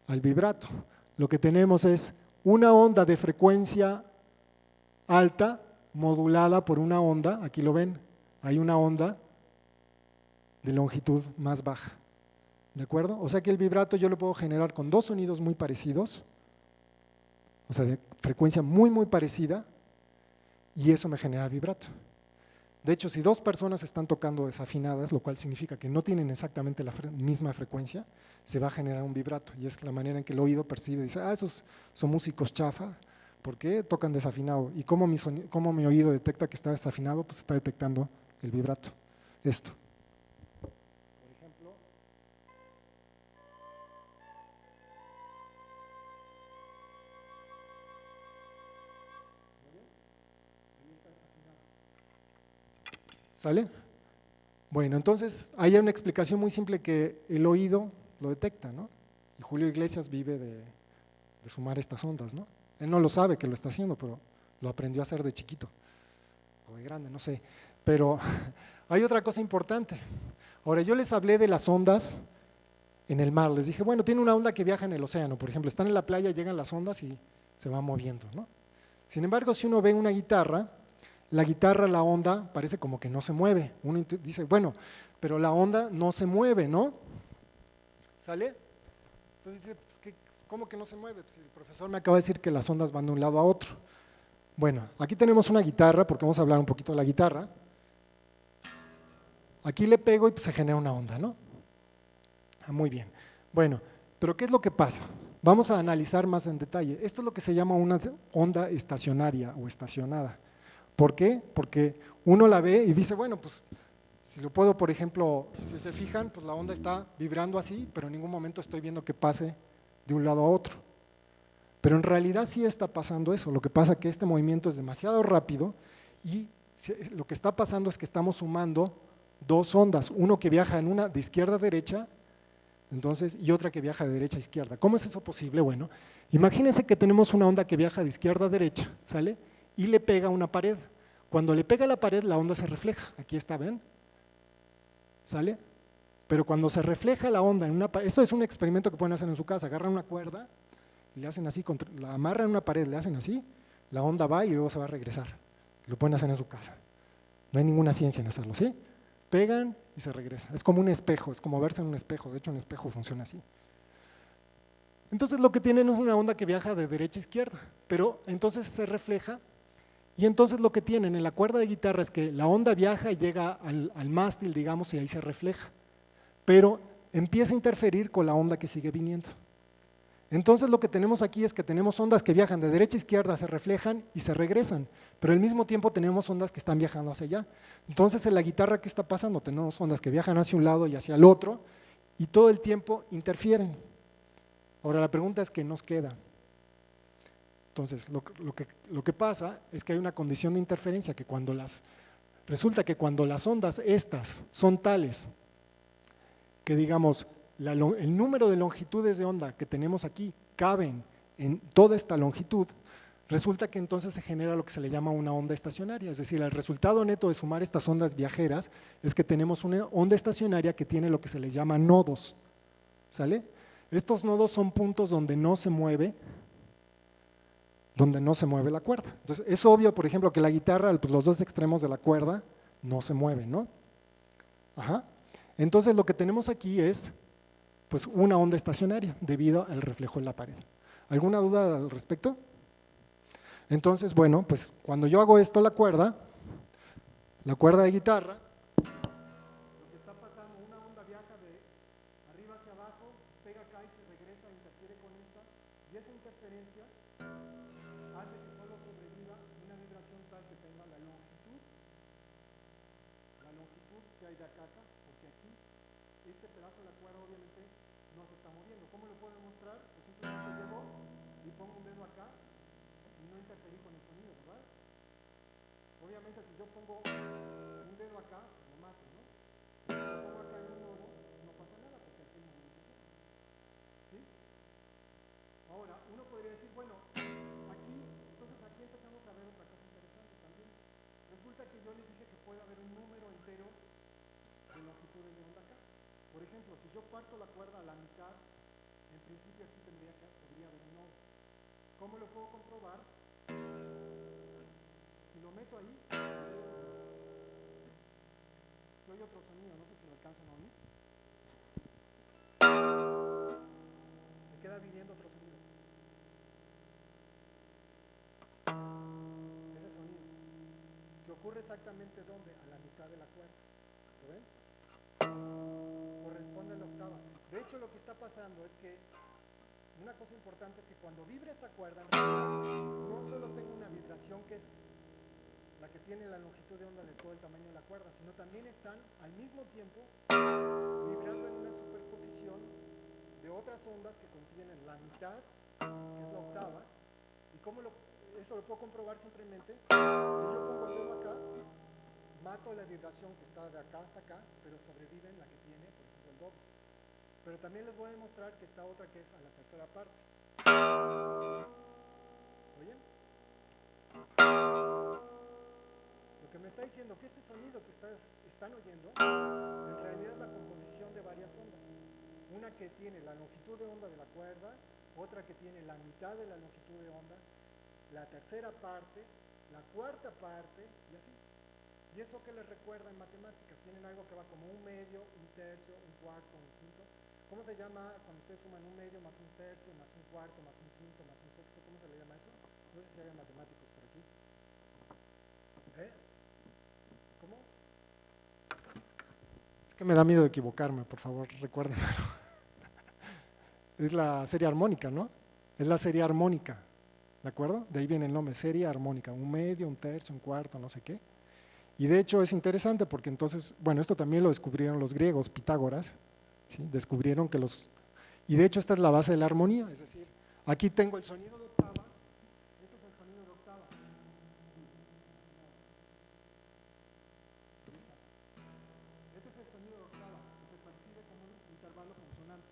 Al vibrato. Lo que tenemos es una onda de frecuencia alta modulada por una onda, aquí lo ven, hay una onda de longitud más baja, ¿de acuerdo? O sea que el vibrato yo lo puedo generar con dos sonidos muy parecidos, o sea, de frecuencia muy parecida, y eso me genera vibrato. De hecho, si dos personas están tocando desafinadas, lo cual significa que no tienen exactamente la misma frecuencia, se va a generar un vibrato, y es la manera en que el oído percibe, dice, esos son músicos chafa, ¿por qué tocan desafinado? ¿Y cómo mi oído detecta que está desafinado? Pues está detectando el vibrato, esto. Por ejemplo, ahí está desafinado. ¿Sale? Bueno, entonces hay una explicación muy simple que el oído lo detecta, ¿no? Y Julio Iglesias vive de sumar estas ondas, ¿no? Él no lo sabe que lo está haciendo, pero lo aprendió a hacer de chiquito, o de grande, no sé. Pero hay otra cosa importante. Ahora, yo les hablé de las ondas en el mar, les dije, bueno, tiene una onda que viaja en el océano, por ejemplo, están en la playa, llegan las ondas y se van moviendo, ¿no? Sin embargo, si uno ve una guitarra, la guitarra, la onda, parece como que no se mueve. Uno dice, bueno, pero la onda no se mueve, ¿no? ¿Sale? Entonces dice, pues, ¿cómo que no se mueve? Pues el profesor me acaba de decir que las ondas van de un lado a otro. Bueno, aquí tenemos una guitarra, porque vamos a hablar un poquito de la guitarra. Aquí le pego y pues se genera una onda, ¿no? Muy bien. Bueno, pero ¿qué es lo que pasa? Vamos a analizar más en detalle. Esto es lo que se llama una onda estacionaria o estacionada. ¿Por qué? Porque uno la ve y dice, bueno, pues si lo puedo, por ejemplo, si se fijan, pues la onda está vibrando así, pero en ningún momento estoy viendo que pase de un lado a otro. Pero en realidad sí está pasando eso. Lo que pasa es que este movimiento es demasiado rápido y lo que está pasando es que estamos sumando dos ondas, uno que viaja en una de izquierda a derecha, entonces, y otra que viaja de derecha a izquierda. ¿Cómo es eso posible? Bueno, imagínense que tenemos una onda que viaja de izquierda a derecha, ¿sale? Y le pega a una pared. Cuando le pega a la pared, la onda se refleja. Aquí está, ¿ven? ¿Sale? Pero cuando se refleja la onda en una pared, esto es un experimento que pueden hacer en su casa, agarran una cuerda y le hacen así, la amarran en una pared, le hacen así, la onda va y luego se va a regresar. Lo pueden hacer en su casa. No hay ninguna ciencia en hacerlo, ¿sí? Pegan y se regresa. Es como un espejo, es como verse en un espejo. De hecho, un espejo funciona así. Entonces, lo que tienen es una onda que viaja de derecha a izquierda, pero entonces se refleja. Y entonces lo que tienen en la cuerda de guitarra es que la onda viaja y llega al mástil, digamos, y ahí se refleja. Pero empieza a interferir con la onda que sigue viniendo. Entonces lo que tenemos aquí es que tenemos ondas que viajan de derecha a izquierda, se reflejan y se regresan, pero al mismo tiempo tenemos ondas que están viajando hacia allá. Entonces en la guitarra, ¿qué está pasando? Tenemos ondas que viajan hacia un lado y hacia el otro y todo el tiempo interfieren. Ahora la pregunta es, ¿qué nos queda? Entonces lo que pasa es que hay una condición de interferencia que resulta que cuando las ondas estas son tales que digamos el número de longitudes de onda que tenemos aquí caben en toda esta longitud, resulta que entonces se genera lo que se le llama una onda estacionaria, es decir, el resultado neto de sumar estas ondas viajeras es que tenemos una onda estacionaria que tiene lo que se le llama nodos, ¿sale? Estos nodos son puntos donde no se mueve la cuerda. Entonces es obvio, por ejemplo, que la guitarra, pues los dos extremos de la cuerda no se mueven, ¿no? Ajá. Entonces lo que tenemos aquí es pues una onda estacionaria debido al reflejo en la pared. ¿Alguna duda al respecto? Entonces, bueno, pues cuando yo hago esto la cuerda de guitarra, lo que está pasando, una onda viaja de arriba hacia abajo, pega acá y se regresa, interfiere con esta, y esa interferencia hace que solo sobreviva una vibración tal que tenga la longitud que hay de acá a acá, porque aquí este pedazo de la cuerda obviamente no se está moviendo. ¿Cómo lo puedo demostrar? Pues simplemente llego y pongo un dedo acá y no interferí con el sonido, ¿verdad? Obviamente si yo pongo un dedo acá, pues lo mato, ¿no? Pero si lo pongo acá en un nodo, pues no pasa nada porque aquí hay movilización. ¿Sí? Ahora, uno podría decir, bueno, entonces aquí empezamos a ver otra cosa interesante también. Resulta que yo les dije que puede haber un número entero de longitudes de onda acá. Por ejemplo, si yo parto la cuerda a la mitad, en principio aquí podría haber un nodo. ¿Cómo lo puedo comprobar? Si lo meto ahí, si oye otro sonido, no sé si lo alcanzan a oír. Se queda viniendo otro sonido. Ese sonido. ¿Qué ocurre exactamente ¿dónde? A la mitad de la cuerda. ¿Lo ven? Corresponde a la octava. De hecho, lo que está pasando es que una cosa importante es que cuando vibra esta cuerda, en realidad, no solo tengo una vibración que es la que tiene la longitud de onda de todo el tamaño de la cuerda, sino también están al mismo tiempo vibrando en una superposición de otras ondas que contienen la mitad, que es la octava. ¿Y cómo eso lo puedo comprobar simplemente? Si yo pongo el dedo acá, mato la vibración que está de acá hasta acá, pero sobrevive la que tiene, por ejemplo, el doble. Pero también les voy a demostrar que está otra que es a la tercera parte. ¿Oyen? Lo que me está diciendo que este sonido que están oyendo, en realidad es la composición de varias ondas. Una que tiene la longitud de onda de la cuerda, otra que tiene la mitad de la longitud de onda, la tercera parte, la cuarta parte, y así. ¿Y eso qué les recuerda en matemáticas? Tienen algo que va como un medio, un tercio, un cuarto, un quinto. ¿Cómo se llama cuando ustedes suman un medio más un tercio, más un cuarto, más un quinto, más un sexto? ¿Cómo se le llama eso? No sé si hay matemáticos por aquí. ¿Cómo? Es que me da miedo de equivocarme, por favor, recuérdenmelo. Es la serie armónica, ¿no? Es la serie armónica, ¿de acuerdo? De ahí viene el nombre, serie armónica, un medio, un tercio, un cuarto, no sé qué. Y de hecho es interesante porque entonces, bueno, esto también lo descubrieron los griegos, Pitágoras, ¿sí? Descubrieron que y de hecho esta es la base de la armonía, es decir, aquí tengo el sonido de octava, este es el sonido de octava. Este es el sonido de octava, que se percibe como un intervalo consonante,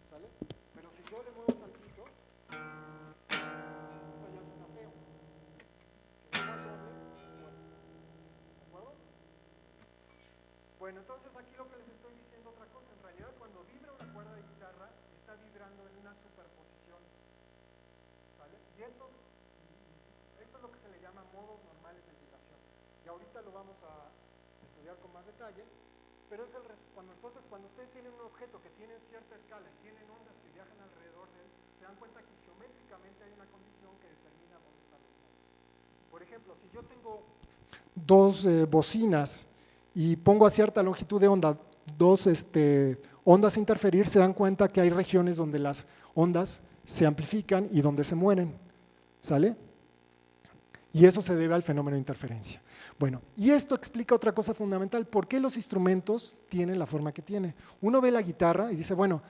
¿sale? Pero si yo le muevo tantito, eso ya suena feo. Si le muevo al doble, suena. ¿De acuerdo? Bueno, entonces aquí lo que les estoy diciendo otra cosa. En realidad, cuando vibra una cuerda de guitarra, está vibrando en una superposición. ¿Sale? Y esto es lo que se le llama modos normales de vibración. Y ahorita lo vamos a estudiar con más detalle. Pero es entonces, cuando ustedes tienen un objeto que tiene cierta escala y tienen ondas que viajan alrededor de él, se dan cuenta que geométricamente hay una condición que determina dónde están los modos. Por ejemplo, si yo tengo dos bocinas y pongo a cierta longitud de onda dos ondas a interferir, se dan cuenta que hay regiones donde las ondas se amplifican y donde se mueren, ¿sale? Y eso se debe al fenómeno de interferencia. Bueno, y esto explica otra cosa fundamental, ¿por qué los instrumentos tienen la forma que tienen? Uno ve la guitarra y dice, bueno,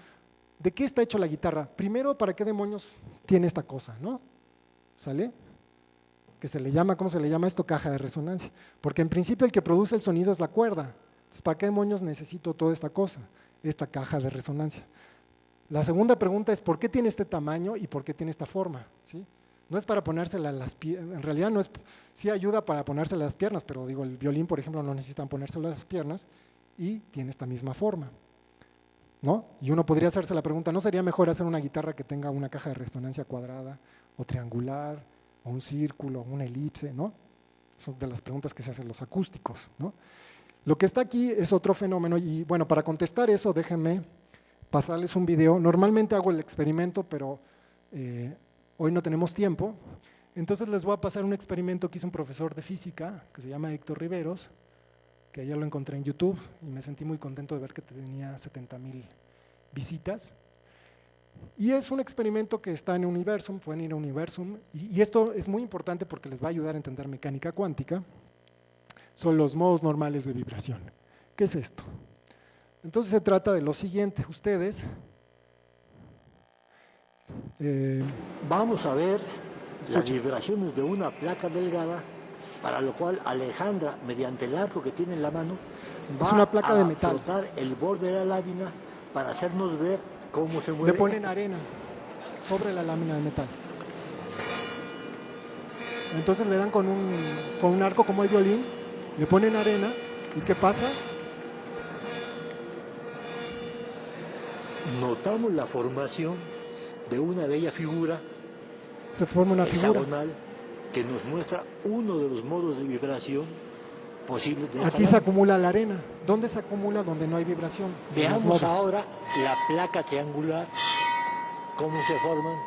¿de qué está hecho la guitarra? Primero, ¿para qué demonios tiene esta cosa, no? ¿Sale? Que se le llama, ¿cómo se le llama esto? Caja de resonancia. Porque en principio el que produce el sonido es la cuerda. Entonces, ¿para qué demonios necesito toda esta cosa? Esta caja de resonancia. La segunda pregunta es, ¿por qué tiene este tamaño y por qué tiene esta forma? ¿Sí? No es para ponérsela a las piernas, en realidad no es, sí ayuda para ponérsela a las piernas, pero digo, el violín, por ejemplo, no necesitan ponérselo a las piernas y tiene esta misma forma, ¿no? Y uno podría hacerse la pregunta, ¿no sería mejor hacer una guitarra que tenga una caja de resonancia cuadrada o triangular, o un círculo, o una elipse, ¿no? Son de las preguntas que se hacen los acústicos, ¿no? Lo que está aquí es otro fenómeno y bueno, para contestar eso, déjenme pasarles un video. Normalmente hago el experimento, pero hoy no tenemos tiempo, entonces les voy a pasar un experimento que hizo un profesor de física que se llama Héctor Riveros, que ayer lo encontré en YouTube y me sentí muy contento de ver que tenía 70,000 visitas. Y es un experimento que está en Universum, pueden ir a Universum, y esto es muy importante porque les va a ayudar a entender mecánica cuántica, son los modos normales de vibración. ¿Qué es esto? Entonces se trata de lo siguiente, ustedes vamos a ver las vibraciones de una placa delgada, para lo cual Alejandra, mediante el arco que tiene en la mano, es una placa de metal. frotar el borde de la lámina para hacernos ver cómo se mueve. Le ponen arena sobre la lámina de metal. Entonces le dan con un arco como el violín, le ponen arena, ¿y qué pasa? Notamos la formación de una bella figura, Se forma una figura. hexagonal, que nos muestra uno de los modos de vibración posibles de esta Aquí se lámina. acumula la arena. ¿Dónde se acumula? Donde no hay vibración. En los Veamos modos. ahora la placa triangular, cómo se forman,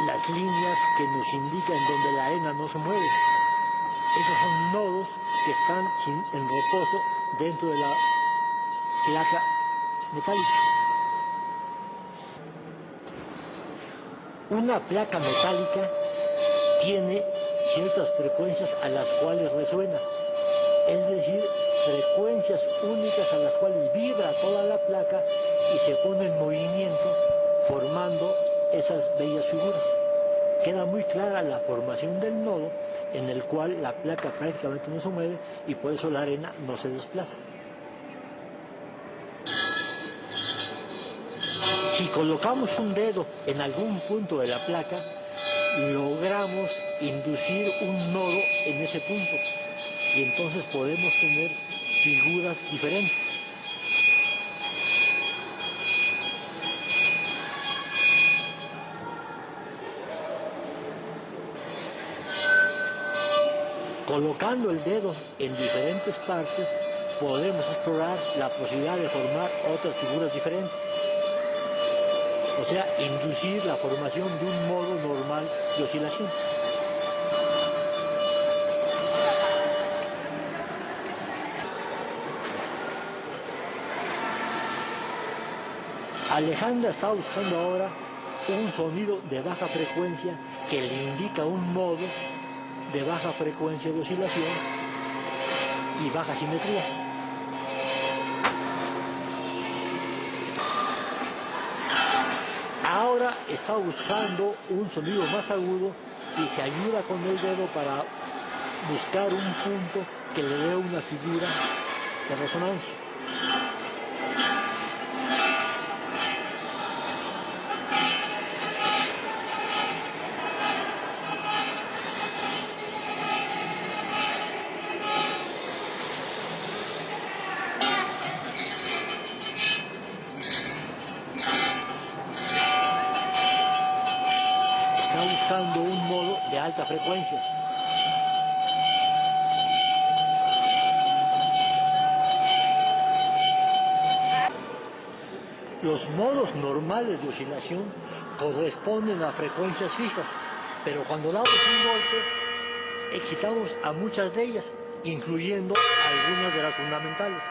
las líneas que nos indican donde la arena no se mueve. Esos son nodos que están en reposo dentro de la placa metálica. Una placa metálica tiene ciertas frecuencias a las cuales resuena, es decir, frecuencias únicas a las cuales vibra toda la placa y se pone en movimiento formando esas bellas figuras. Queda muy clara la formación del nodo en el cual la placa prácticamente no se mueve y por eso la arena no se desplaza. Si colocamos un dedo en algún punto de la placa, logramos inducir un nodo en ese punto y entonces podemos tener figuras diferentes. Colocando el dedo en diferentes partes, podemos explorar la posibilidad de formar otras figuras diferentes. O sea, inducir la formación de un modo normal de oscilación. Alejandra está buscando ahora un sonido de baja frecuencia que le indica un modo de baja frecuencia de oscilación y baja simetría. Ahora está buscando un sonido más agudo y se ayuda con el dedo para buscar un punto que le dé una figura de resonancia. Buscando un modo de alta frecuencia. Los modos normales de oscilación corresponden a frecuencias fijas, pero cuando damos un golpe, excitamos a muchas de ellas, incluyendo algunas de las fundamentales.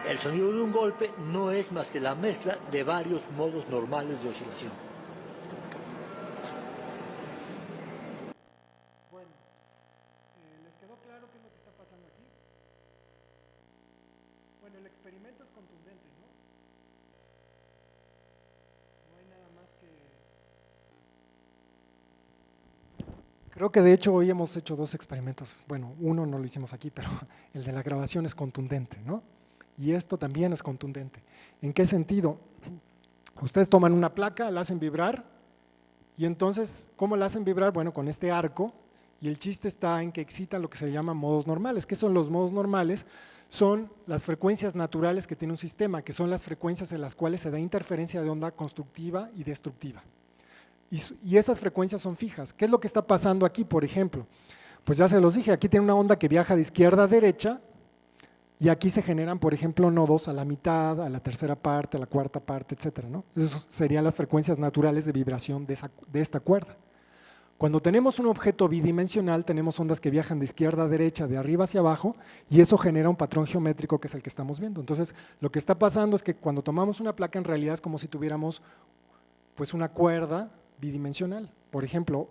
El sonido de un golpe no es más que la mezcla de varios modos normales de oscilación. Bueno, el experimento es contundente, ¿no? No hay nada más que… Creo que de hecho hoy hemos hecho dos experimentos. Bueno, uno no lo hicimos aquí, pero el de la grabación es contundente, ¿no? Y esto también es contundente. ¿En qué sentido? Ustedes toman una placa, la hacen vibrar y entonces, ¿cómo la hacen vibrar? Bueno, con este arco, y el chiste está en que excitan lo que se llama modos normales. ¿Qué son los modos normales? Son las frecuencias naturales que tiene un sistema, que son las frecuencias en las cuales se da interferencia de onda constructiva y destructiva. Y esas frecuencias son fijas. ¿Qué es lo que está pasando aquí, por ejemplo? Pues ya se los dije, aquí tiene una onda que viaja de izquierda a derecha y aquí se generan, por ejemplo, nodos a la mitad, a la tercera parte, a la cuarta parte, etcétera, ¿no? Esas serían las frecuencias naturales de vibración de esta cuerda. Cuando tenemos un objeto bidimensional, tenemos ondas que viajan de izquierda a derecha, de arriba hacia abajo, y eso genera un patrón geométrico que es el que estamos viendo. Entonces, lo que está pasando es que cuando tomamos una placa, en realidad es como si tuviéramos pues, una cuerda bidimensional. Por ejemplo,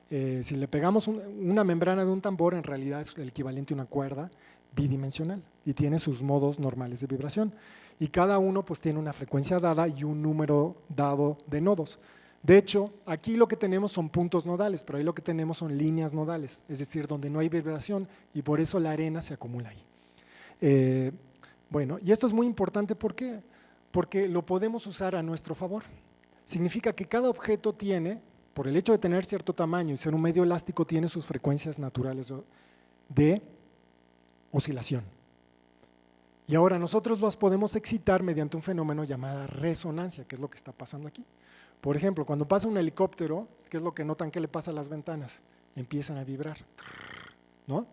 si le pegamos una membrana de un tambor, en realidad es el equivalente a una cuerda bidimensional y tiene sus modos normales de vibración. Y cada uno pues, tiene una frecuencia dada y un número dado de nodos. De hecho, aquí lo que tenemos son puntos nodales, pero ahí lo que tenemos son líneas nodales, es decir, donde no hay vibración y por eso la arena se acumula ahí. Bueno, y esto es muy importante, ¿por qué? Porque lo podemos usar a nuestro favor. Significa que cada objeto tiene, por el hecho de tener cierto tamaño y ser un medio elástico, tiene sus frecuencias naturales de oscilación. Y ahora nosotros las podemos excitar mediante un fenómeno llamado resonancia, que es lo que está pasando aquí. Por ejemplo, cuando pasa un helicóptero, ¿qué es lo que notan que le pasa a las ventanas? Empiezan a vibrar, ¿no?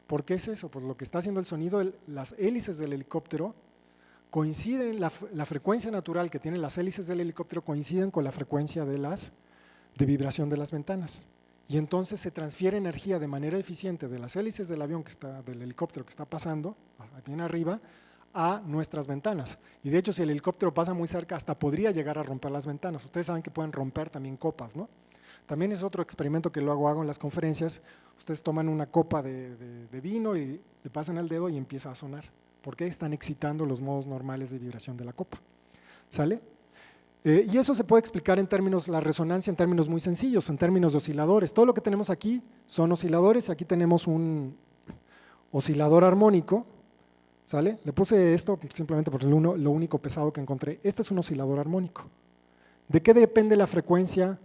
¿Por qué es eso? Pues lo que está haciendo el sonido, las hélices del helicóptero coinciden, la frecuencia natural que tienen las hélices del helicóptero coinciden con la frecuencia de vibración de las ventanas. y entonces se transfiere energía de manera eficiente de las hélices del avión del helicóptero que está pasando, bien arriba, a nuestras ventanas. Y de hecho, si el helicóptero pasa muy cerca, hasta podría llegar a romper las ventanas. Ustedes saben que pueden romper también copas, ¿no? También es otro experimento que luego hago en las conferencias. Ustedes toman una copa de vino y le pasan el dedo y empieza a sonar, porque están excitando los modos normales de vibración de la copa. ¿Sale? Y eso se puede explicar en términos, la resonancia en términos muy sencillos, en términos de osciladores. Todo lo que tenemos aquí son osciladores, y aquí tenemos un oscilador armónico, ¿sale? Le puse esto simplemente porque es lo único pesado que encontré. Este es un oscilador armónico. ¿De qué depende la frecuencia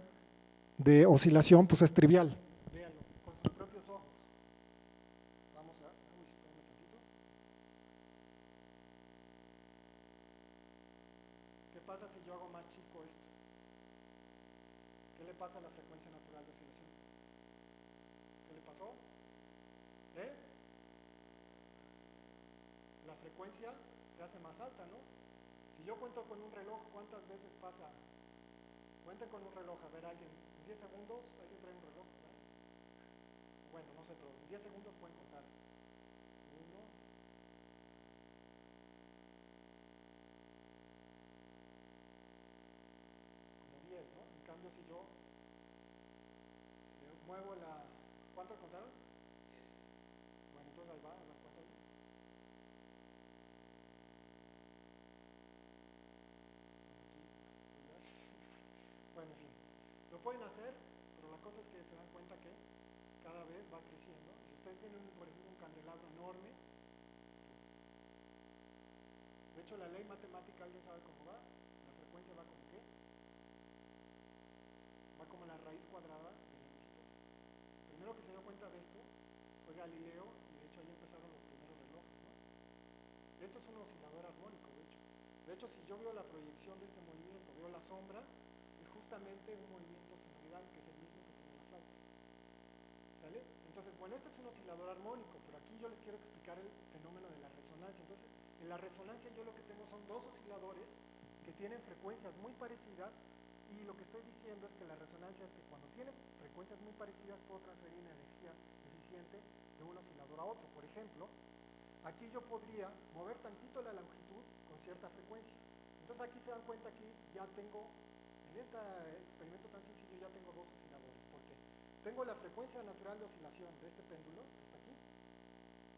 de oscilación? Pues es trivial. Véanlo con sus propios ojos. Vamos a… Uy, espérame tantito. ¿Qué pasa si yo hago más chico esto? ¿Qué le pasa a la frecuencia natural de oscilación? ¿Qué le pasó? La frecuencia se hace más alta, ¿no? Si yo cuento con un reloj, ¿cuántas veces pasa? Cuenten con un reloj, a ver, alguien, en 10 segundos, alguien trae un reloj, ¿no? Bueno, no sé, pero en 10 segundos pueden contar. 1, como 10, ¿no? En cambio, si yo muevo la… ¿Cuánto contaron? 10. Bueno, entonces ahí va, a ver cuánto hay. Bueno, en fin, lo pueden hacer, pero la cosa es que se dan cuenta que cada vez va creciendo. Si ustedes tienen, por ejemplo, un candelabro enorme, pues, de hecho la ley matemática, ¿alguien sabe cómo va? La frecuencia va como ¿qué? Va como la raíz cuadrada de la longitud. El primero que se dio cuenta de esto fue Galileo, y de hecho ahí empezaron los primeros relojes, ¿no? Esto es un oscilador armónico, de hecho. De hecho, si yo veo la proyección de este movimiento, veo la sombra, es justamente un movimiento sinusoidal, que es el mismo que tiene la flauta. ¿Sale? Entonces, bueno, este es un oscilador armónico, pero aquí yo les quiero explicar el fenómeno de la resonancia. Entonces, en la resonancia yo lo que tengo son dos osciladores que tienen frecuencias muy parecidas, y lo que estoy diciendo es que la resonancia es que cuando tienen frecuencias muy parecidas puedo transferir energía eficiente de un oscilador a otro. Por ejemplo, aquí yo podría mover tantito la longitud con cierta frecuencia. Entonces aquí se dan cuenta que ya tengo, en este experimento tan sencillo, ya tengo dos osciladores. ¿Por qué? Tengo la frecuencia natural de oscilación de este péndulo, que está aquí,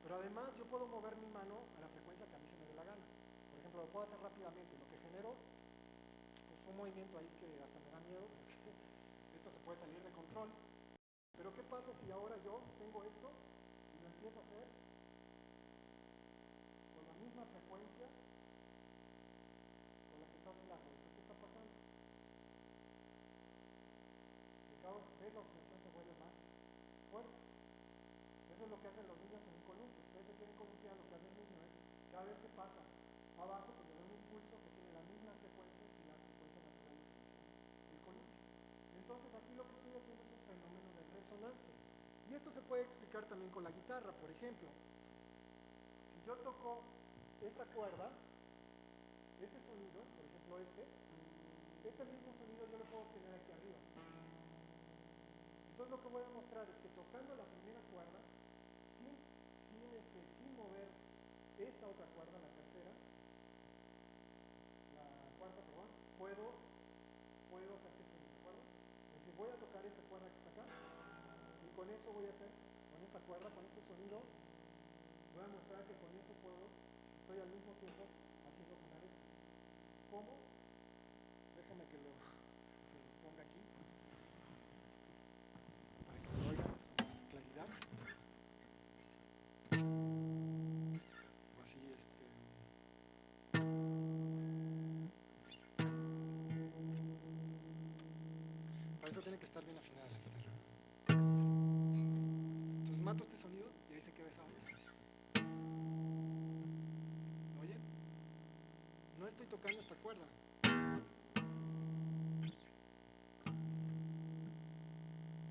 pero además yo puedo mover mi mano a la frecuencia que a mí se me dé la gana. Por ejemplo, lo puedo hacer rápidamente, lo que genero pues un movimiento ahí que hasta me da miedo, porque esto se puede salir de control. Pero ¿qué pasa si ahora yo tengo esto y lo empiezo a hacer con la misma frecuencia con la que está oscilando? ¿Esto qué está pasando? Que cada vez la oscilación se vuelve más fuerte. Eso es lo que hacen los niños en un columpio. Ustedes se quieren columpiar, lo que hace el niño es, cada vez que pasa abajo, pues le da un impulso que tiene la misma frecuencia que la frecuencia natural de oscilación del columpio. Entonces aquí lo que estoy haciendo es un fenómeno de resonancia. Y esto se puede explicar también con la guitarra. Por ejemplo, si yo toco esta cuerda, este sonido, por ejemplo este mismo sonido yo lo puedo obtener aquí arriba. Entonces lo que voy a mostrar es que tocando la primera cuerda, sin mover esta otra cuerda, la tercera, la cuarta, perdón, puedo hacer que suene, ¿de acuerdo? Es decir, voy a tocar esta cuerda que está acá, y con eso voy a hacer, con esta cuerda, con este sonido, voy a mostrar que con eso estoy al mismo tiempo haciendo sonar esto. ¿Cómo? Déjame que se los ponga aquí, para que lo oigan con más claridad. Así, para eso tiene que estar bien afinada la guitarra. Entonces mato este sonido y ahí se queda esa onda. ¿Lo oyen? No estoy tocando esta cuerda.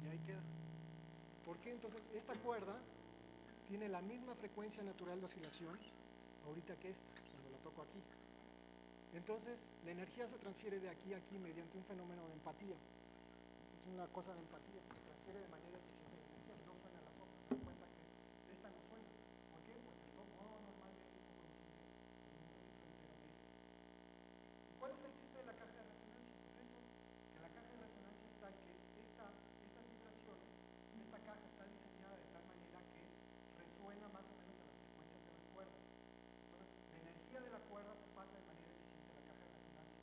Y ahí queda. ¿Por qué? Entonces esta cuerda tiene la misma frecuencia natural de oscilación ahorita que esta, cuando la toco aquí. Entonces la energía se transfiere de aquí a aquí mediante un fenómeno de empatía. Esa es una cosa de empatía. Se transfiere de manera eficiente la energía, no suenan las otras. Se dan cuenta que esta no suena. ¿Por qué? Porque el modo normal de este coproducible es muy diferente de este. ¿Y cuál es el chiste de la caja de resonancia? Pues eso, que la caja de resonancia está que estas vibraciones, esta caja está diseñada de tal manera que resuena más o menos a las frecuencias de las cuerdas. Entonces, la energía de la cuerda se pasa de manera eficiente a la caja de resonancia.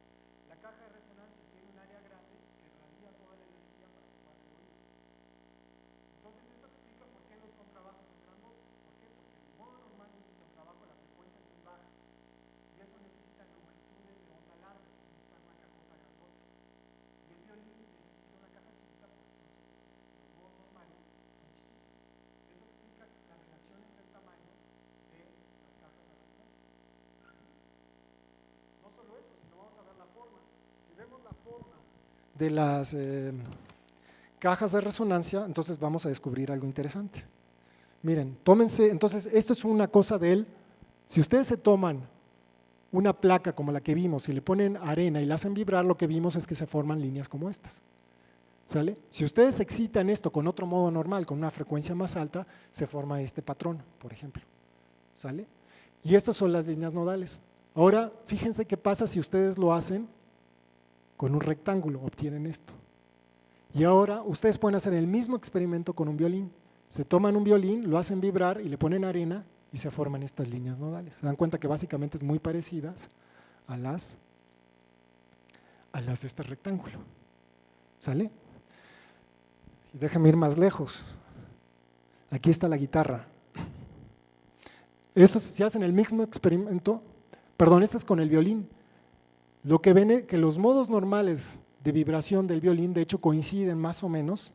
La caja de resonancia tiene un área grande que irradia toda la energía para que pueda ser oída. Entonces, eso explica por qué los contrabajos son grandotes. ¿Por qué? Porque en modo normal de un contrabajo la frecuencia es muy baja y eso necesita longitudes de onda larga, necesita una cajota grandota. Y el violín necesita una caja chiquita porque los modos normales son chiquitos. Eso explica la relación entre el tamaño de las cajas de resonancia. No solo eso, sino vamos a ver la forma. Si vemos la forma de las cajas de resonancia, entonces vamos a descubrir algo interesante. Miren, tómense, entonces esto es una cosa de él. Si ustedes se toman una placa como la que vimos y le ponen arena y la hacen vibrar, lo que vimos es que se forman líneas como estas. ¿Sale? Si ustedes excitan esto con otro modo normal, con una frecuencia más alta, se forma este patrón, por ejemplo. ¿Sale? Y estas son las líneas nodales. Ahora, fíjense qué pasa si ustedes lo hacen con un rectángulo, obtienen esto. Y ahora ustedes pueden hacer el mismo experimento con un violín. Se toman un violín, lo hacen vibrar y le ponen arena y se forman estas líneas nodales. Se dan cuenta que básicamente es muy parecidas a las de este rectángulo. ¿Sale? Y déjenme ir más lejos. Aquí está la guitarra. Estos se hacen el mismo experimento, perdón, esto es con el violín. Lo que ven es que los modos normales de vibración del violín de hecho coinciden más o menos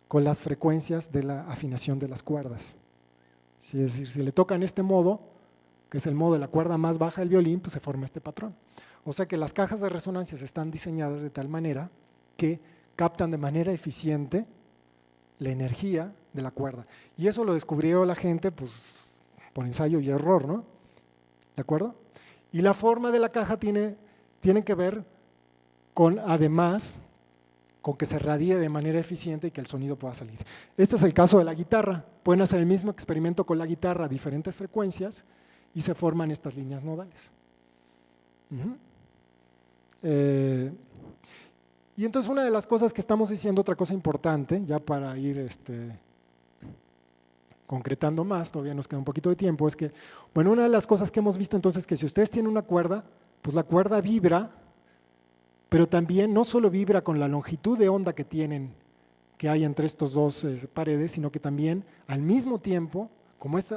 con las frecuencias de la afinación de las cuerdas. Es decir, si le tocan este modo, que es el modo de la cuerda más baja del violín, pues se forma este patrón. O sea que las cajas de resonancia están diseñadas de tal manera que captan de manera eficiente la energía de la cuerda. Y eso lo descubrió la gente pues, por ensayo y error, ¿no? ¿De acuerdo? Y la forma de la caja tiene que ver con, además, con que se radie de manera eficiente y que el sonido pueda salir. Este es el caso de la guitarra. Pueden hacer el mismo experimento con la guitarra a diferentes frecuencias y se forman estas líneas nodales. Y entonces una de las cosas que estamos diciendo, otra cosa importante, ya para ir concretando más, todavía nos queda un poquito de tiempo, es que, bueno, una de las cosas que hemos visto entonces es que si ustedes tienen una cuerda, pues la cuerda vibra, pero también no solo vibra con la longitud de onda que hay entre estos dos paredes, sino que también al mismo tiempo,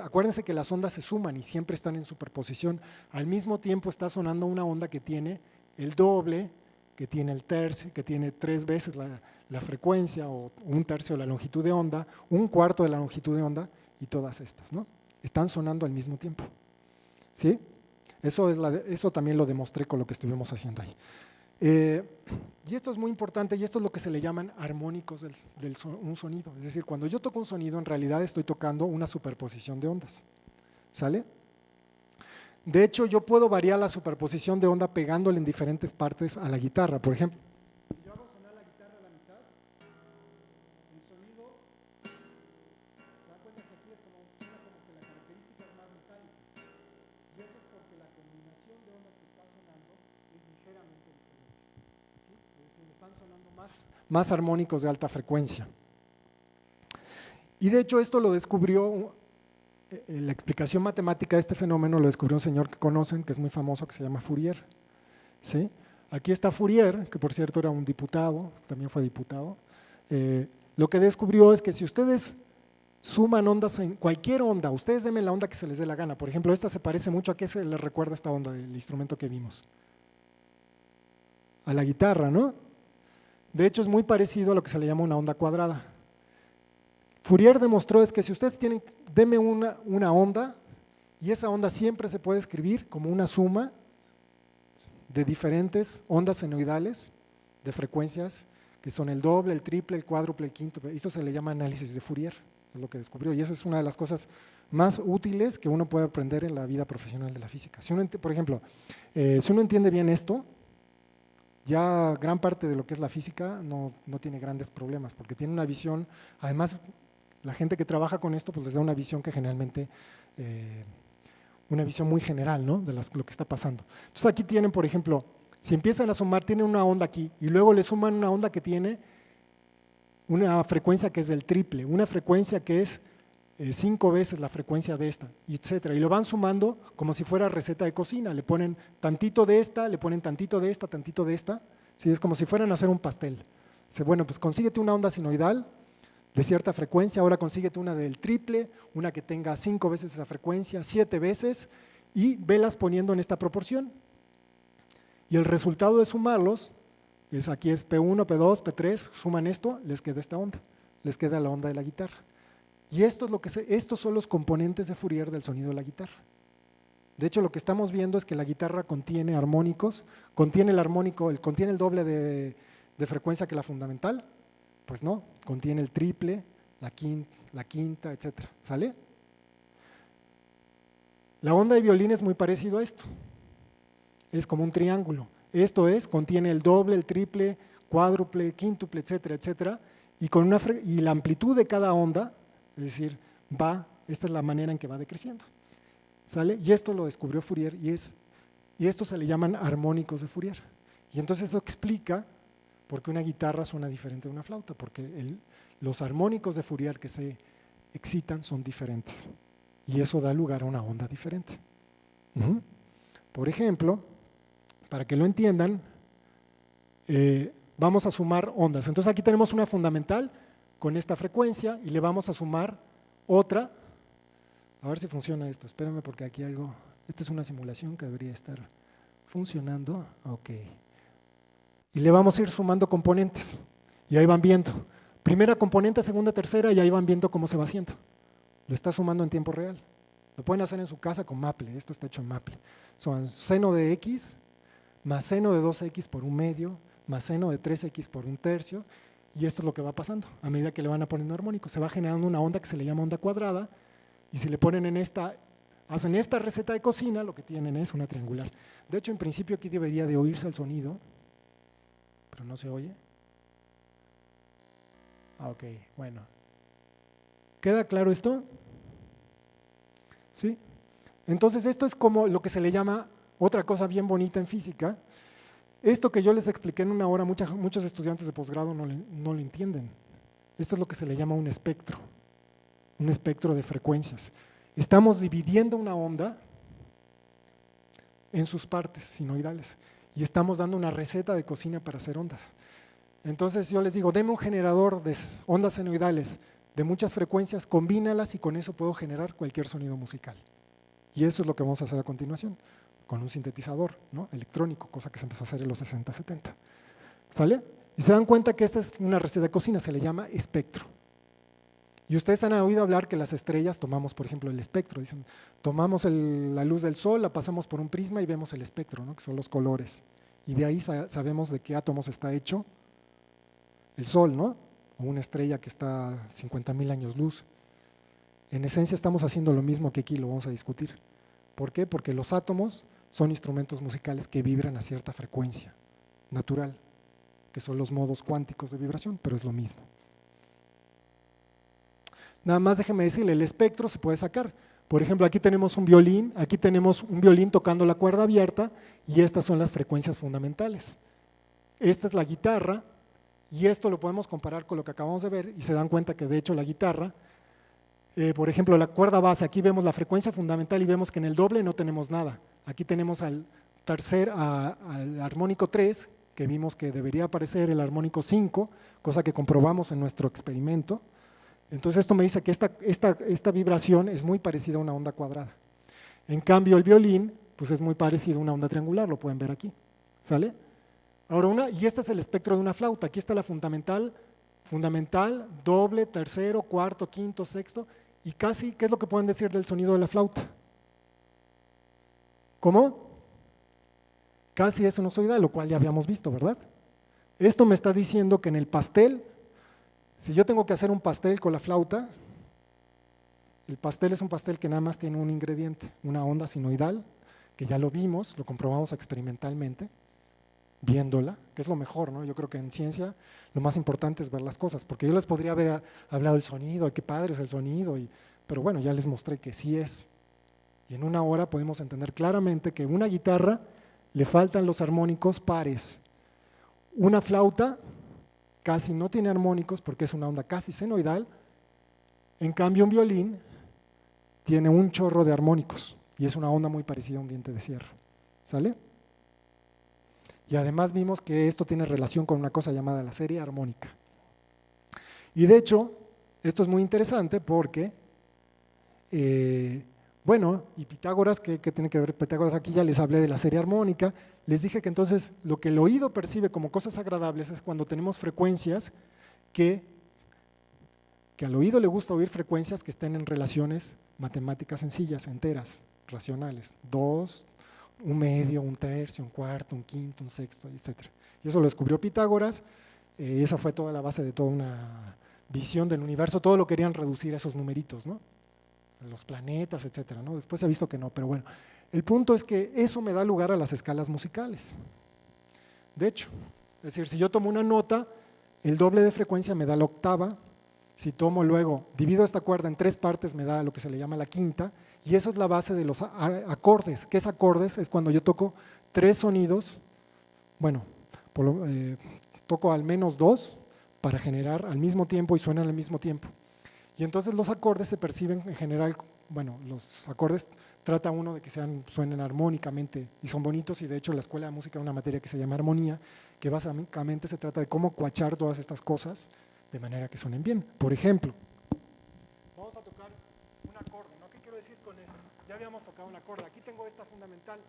acuérdense que las ondas se suman y siempre están en superposición, al mismo tiempo está sonando una onda que tiene el doble, que tiene el tercio, que tiene 3 veces la frecuencia o 1/3 de la longitud de onda, 1/4 de la longitud de onda y todas estas, ¿no? Están sonando al mismo tiempo. ¿Sí? Eso también lo demostré con lo que estuvimos haciendo ahí. Y esto es muy importante y esto es lo que se le llaman armónicos un sonido. Es decir, cuando yo toco un sonido, en realidad estoy tocando una superposición de ondas. ¿Sale? De hecho, yo puedo variar la superposición de onda pegándole en diferentes partes a la guitarra. Por ejemplo, si yo hago sonar la guitarra a la mitad, el sonido, se da cuenta que aquí suena como que la característica es más metálica. Y eso es porque la combinación de ondas que está sonando es ligeramente diferente. ¿Sí? Es decir, están sonando más armónicos de alta frecuencia. Y de hecho esto lo descubrió, la explicación matemática de este fenómeno lo descubrió un señor que conocen, que es muy famoso, que se llama Fourier. ¿Sí? Aquí está Fourier, que por cierto era un diputado, también fue diputado. Lo que descubrió es que si ustedes suman ondas en cualquier onda, ustedes denme la onda que se les dé la gana. Por ejemplo, esta se parece mucho a qué se les recuerda esta onda del instrumento que vimos. A la guitarra, ¿no? De hecho es muy parecido a lo que se le llama una onda cuadrada. Fourier demostró es que si ustedes tienen, denme una onda y esa onda siempre se puede escribir como una suma de diferentes ondas senoidales de frecuencias que son el doble, el triple, el cuádruple, el quinto. Eso se le llama análisis de Fourier, es lo que descubrió y eso es una de las cosas más útiles que uno puede aprender en la vida profesional de la física. Si uno, por ejemplo, si uno entiende bien esto, ya gran parte de lo que es la física no tiene grandes problemas, porque tiene una visión, además la gente que trabaja con esto pues les da una visión que generalmente, una visión muy general, ¿no?, de lo que está pasando. Entonces aquí tienen, por ejemplo, si empiezan a sumar, tienen una onda aquí y luego le suman una onda que tiene una frecuencia que es del triple, una frecuencia que es 5 veces la frecuencia de esta, etcétera, y lo van sumando como si fuera receta de cocina, le ponen tantito de esta, le ponen tantito de esta, tantito de esta, ¿sí? Es como si fueran a hacer un pastel. Dice, bueno, pues consíguete una onda sinoidal de cierta frecuencia, ahora consíguete una del triple, una que tenga 5 veces esa frecuencia, 7 veces, y velas poniendo en esta proporción. Y el resultado de sumarlos, aquí es P1, P2, P3, suman esto, les queda esta onda, les queda la onda de la guitarra. Y esto es estos son los componentes de Fourier del sonido de la guitarra. De hecho, lo que estamos viendo es que la guitarra contiene armónicos, contiene el doble de frecuencia que la fundamental, pues no, contiene el triple, la quinta, etcétera, ¿sale? La onda de violín es muy parecido a esto, es como un triángulo. Esto contiene el doble, el triple, cuádruple, quíntuple, etcétera, etcétera, y la amplitud de cada onda, es decir, esta es la manera en que va decreciendo, ¿sale? Y esto lo descubrió Fourier y esto se le llaman armónicos de Fourier. Y entonces eso explica por qué una guitarra suena diferente de una flauta, porque los armónicos de Fourier que se excitan son diferentes y eso da lugar a una onda diferente. Por ejemplo, para que lo entiendan, vamos a sumar ondas. Entonces aquí tenemos una fundamental con esta frecuencia y le vamos a sumar otra. A ver si funciona esto, espérame porque aquí esta es una simulación que debería estar funcionando. Ok. Y le vamos a ir sumando componentes y ahí van viendo. Primera componente, segunda, tercera y ahí van viendo cómo se va haciendo. Lo está sumando en tiempo real. Lo pueden hacer en su casa con Maple, esto está hecho en Maple. Son seno de X más seno de 2X por 1/2 más seno de 3X por 1/3. Y esto es lo que va pasando, a medida que le van a poniendo armónicos, se va generando una onda que se le llama onda cuadrada, y si le ponen hacen esta receta de cocina, lo que tienen es una triangular. De hecho, en principio aquí debería de oírse el sonido, pero no se oye. Ok, bueno. ¿Queda claro esto? ¿Sí? Entonces esto es como lo que se le llama, otra cosa bien bonita en física. Esto que yo les expliqué en una hora, muchos estudiantes de posgrado no lo entienden. Esto es lo que se le llama un espectro de frecuencias. Estamos dividiendo una onda en sus partes sinoidales y estamos dando una receta de cocina para hacer ondas. Entonces yo les digo, deme un generador de ondas senoidales de muchas frecuencias, combínalas y con eso puedo generar cualquier sonido musical. Y eso es lo que vamos a hacer a continuación, con un sintetizador, ¿no?, electrónico, cosa que se empezó a hacer en los 60, 70. ¿Sale? Y se dan cuenta que esta es una receta de cocina, se le llama espectro. Y ustedes han oído hablar que las estrellas, tomamos por ejemplo el espectro, dicen, tomamos la luz del sol, la pasamos por un prisma y vemos el espectro, ¿no?, que son los colores. Y de ahí sabemos de qué átomos está hecho el sol, ¿no?, o una estrella que está a 50,000 años luz. En esencia estamos haciendo lo mismo que aquí lo vamos a discutir. ¿Por qué? Porque los átomos son instrumentos musicales que vibran a cierta frecuencia natural, que son los modos cuánticos de vibración, pero es lo mismo. Nada más déjeme decirle, el espectro se puede sacar. Por ejemplo, aquí tenemos un violín tocando la cuerda abierta y estas son las frecuencias fundamentales. Esta es la guitarra y esto lo podemos comparar con lo que acabamos de ver y se dan cuenta que de hecho la guitarra, por ejemplo, la cuerda base, aquí vemos la frecuencia fundamental y vemos que en el doble no tenemos nada. Aquí tenemos al armónico 3, que vimos que debería aparecer el armónico 5, cosa que comprobamos en nuestro experimento. Entonces esto me dice que esta vibración es muy parecida a una onda cuadrada. En cambio el violín, pues es muy parecido a una onda triangular, lo pueden ver aquí, ¿sale? Ahora y este es el espectro de una flauta, aquí está la fundamental, doble, tercero, cuarto, quinto, sexto, y casi, ¿qué es lo que pueden decir del sonido de la flauta? ¿Cómo? Casi es sinusoidal, lo cual ya habíamos visto, ¿verdad? Esto me está diciendo que en el pastel, si yo tengo que hacer un pastel con la flauta, el pastel es un pastel que nada más tiene un ingrediente, una onda sinoidal, que ya lo vimos, lo comprobamos experimentalmente, viéndola, que es lo mejor, ¿no? Yo creo que en ciencia lo más importante es ver las cosas, porque yo les podría haber hablado del sonido, qué padre es el sonido, pero bueno, ya les mostré que sí es. Y en una hora podemos entender claramente que una guitarra le faltan los armónicos pares. Una flauta casi no tiene armónicos porque es una onda casi senoidal. En cambio, un violín tiene un chorro de armónicos y es una onda muy parecida a un diente de sierra. ¿Sale? Y además vimos que esto tiene relación con una cosa llamada la serie armónica. Y de hecho, esto es muy interesante porque, bueno, y Pitágoras, ¿qué tiene que ver Pitágoras? Aquí ya les hablé de la serie armónica, les dije que entonces lo que el oído percibe como cosas agradables es cuando tenemos frecuencias que al oído le gusta oír frecuencias que estén en relaciones matemáticas sencillas, enteras, racionales, 2, un medio, un tercio, un cuarto, un quinto, un sexto, etc. Y eso lo descubrió Pitágoras, esa fue toda la base de toda una visión del universo, todo lo querían reducir a esos numeritos, ¿no? Los planetas, etcétera, ¿no? Después se ha visto que no, pero bueno, el punto es que eso me da lugar a las escalas musicales. De hecho, es decir, si yo tomo una nota, el doble de frecuencia me da la octava. Si tomo luego, divido esta cuerda en 3 partes, me da lo que se le llama la quinta, y eso es la base de los acordes. ¿Qué es acordes? Es cuando yo toco 3 sonidos, bueno, toco al menos 2 para generar al mismo tiempo y suenan al mismo tiempo. Y entonces los acordes se perciben en general, bueno, los acordes trata uno de que suenen armónicamente y son bonitos, y de hecho la escuela de música es una materia que se llama armonía, que básicamente se trata de cómo coachar todas estas cosas de manera que suenen bien. Por ejemplo, vamos a tocar un acorde, ¿no? ¿Qué quiero decir con esto? Ya habíamos tocado un acorde, aquí tengo esta fundamental.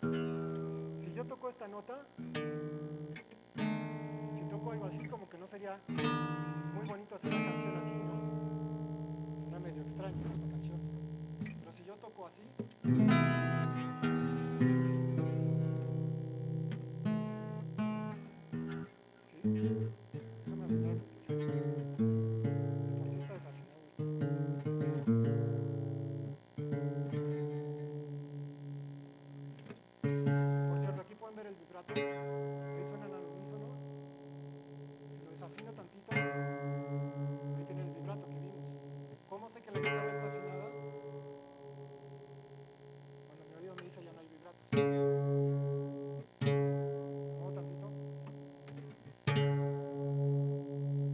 Si yo toco esta nota, si toco algo así, como que no sería muy bonito hacer una canción así, ¿no? Suena medio extraño esta canción. Pero si yo toco así, ¿sí? Déjame afinar porque por si está desafinado esto. Por cierto, aquí pueden ver el vibrato. Ahí suenan al unísono. Si lo desafino tantito, ahí tiene el vibrato que vimos. ¿Cómo sé que la guitarra está afinada? Cuando mi oído me dice ya no hay vibrato. ¿Muevo tantito?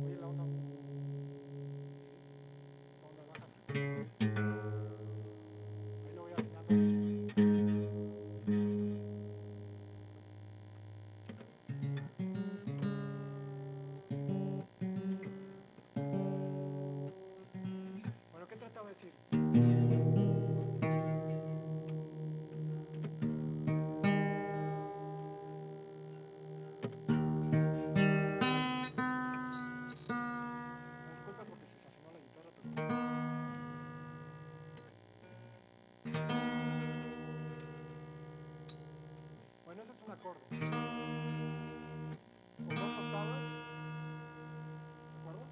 Oye la onda. ¿Sí? Esa onda baja. Ahí lo voy afinando. Bueno, ¿qué trataba de decir? Disculpa porque se desafinó la guitarra, pero... Bueno, ese es un acorde. Son 2 octavas, ¿de acuerdo?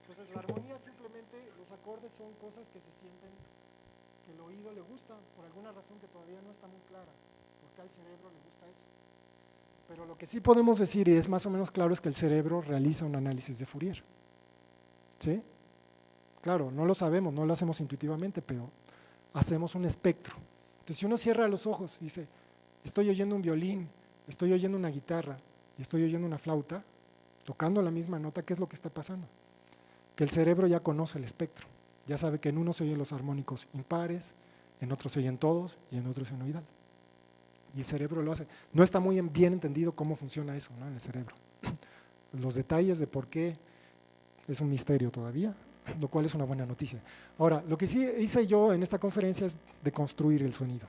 Entonces la armonía simplemente, los acordes son cosas que se sienten, que el oído le gusta, por alguna razón que todavía no está muy clara, porque al cerebro le gusta eso. Pero lo que sí podemos decir, y es más o menos claro, es que el cerebro realiza un análisis de Fourier. ¿Sí? Claro, no lo sabemos, no lo hacemos intuitivamente, pero hacemos un espectro. Entonces, si uno cierra los ojos y dice, estoy oyendo un violín, estoy oyendo una guitarra y estoy oyendo una flauta, tocando la misma nota, ¿qué es lo que está pasando? Que el cerebro ya conoce el espectro, ya sabe que en uno se oyen los armónicos impares, en otros se oyen todos y en otros senoidal. Y el cerebro lo hace. No está muy bien entendido cómo funciona eso, ¿no? En el cerebro. Los detalles de por qué es un misterio todavía, lo cual es una buena noticia. Ahora, lo que sí hice yo en esta conferencia es deconstruir el sonido.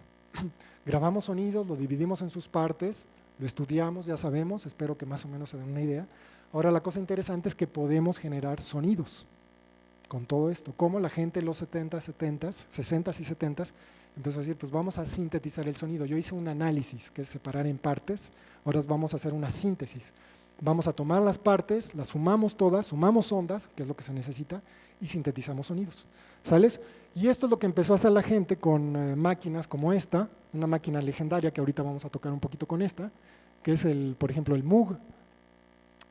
Grabamos sonidos, lo dividimos en sus partes, lo estudiamos, ya sabemos, espero que más o menos se den una idea. Ahora, la cosa interesante es que podemos generar sonidos con todo esto. Como la gente en los 60s y 70s empezó a decir, pues vamos a sintetizar el sonido. Yo hice un análisis, que es separar en partes, ahora vamos a hacer una síntesis. Vamos a tomar las partes, las sumamos todas, sumamos ondas, que es lo que se necesita, y sintetizamos sonidos. ¿Sales? Y esto es lo que empezó a hacer la gente con máquinas como esta, una máquina legendaria que ahorita vamos a tocar un poquito con esta, que es, por ejemplo, el Moog.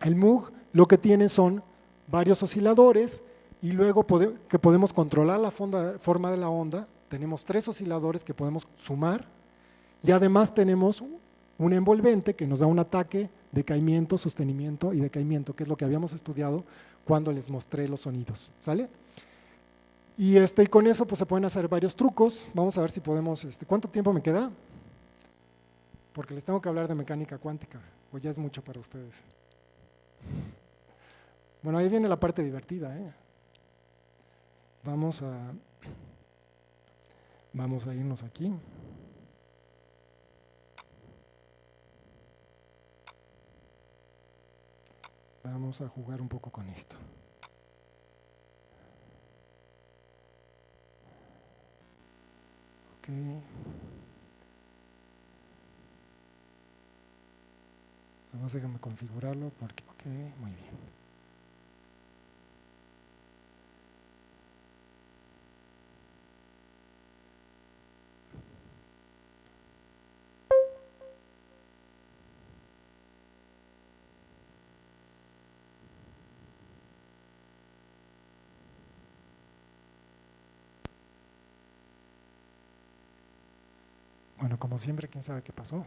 El Moog lo que tiene son varios osciladores y luego que podemos controlar la forma de la onda. Tenemos 3 osciladores que podemos sumar y además tenemos un envolvente que nos da un ataque, decaimiento, sostenimiento y decaimiento, que es lo que habíamos estudiado cuando les mostré los sonidos, ¿sale? Y con eso pues se pueden hacer varios trucos. Vamos a ver si podemos, ¿cuánto tiempo me queda? Porque les tengo que hablar de mecánica cuántica, o ya es mucho para ustedes. Bueno, ahí viene la parte divertida, ¿eh? Vamos a irnos aquí. Vamos a jugar un poco con esto. Ok. Nada más déjame configurarlo porque, ok, muy bien. Bueno, como siempre, quién sabe qué pasó.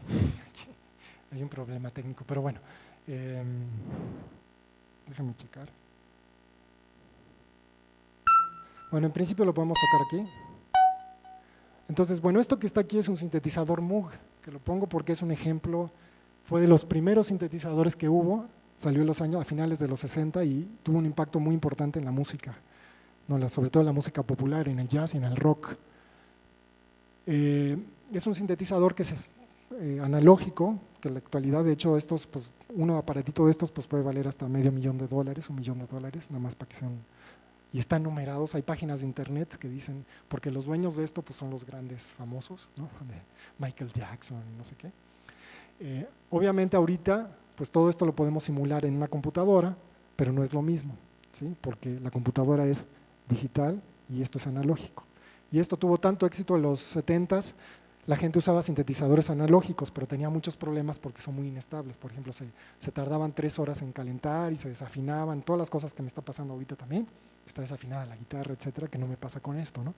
Hay un problema técnico, pero bueno, déjame checar. Bueno, en principio lo podemos tocar aquí. Entonces, bueno, esto que está aquí es un sintetizador Moog, que lo pongo porque es un ejemplo, fue de los primeros sintetizadores que hubo, salió a finales de los 60 y tuvo un impacto muy importante en la música, no, sobre todo en la música popular, en el jazz y en el rock. Es un sintetizador que es analógico, que en la actualidad, de hecho, pues, un aparatito de estos pues, puede valer hasta $500,000, $1,000,000, nada más para que sean, y están numerados. Hay páginas de internet que dicen, porque los dueños de esto pues, son los grandes famosos, ¿no? De Michael Jackson, no sé qué. Obviamente ahorita, pues todo esto lo podemos simular en una computadora, pero no es lo mismo, ¿sí? Porque la computadora es digital y esto es analógico. Y esto tuvo tanto éxito en los 70s, la gente usaba sintetizadores analógicos, pero tenía muchos problemas porque son muy inestables. Por ejemplo, se tardaban 3 horas en calentar y se desafinaban, todas las cosas que me está pasando ahorita también, está desafinada la guitarra, etcétera, que no me pasa con esto, ¿no?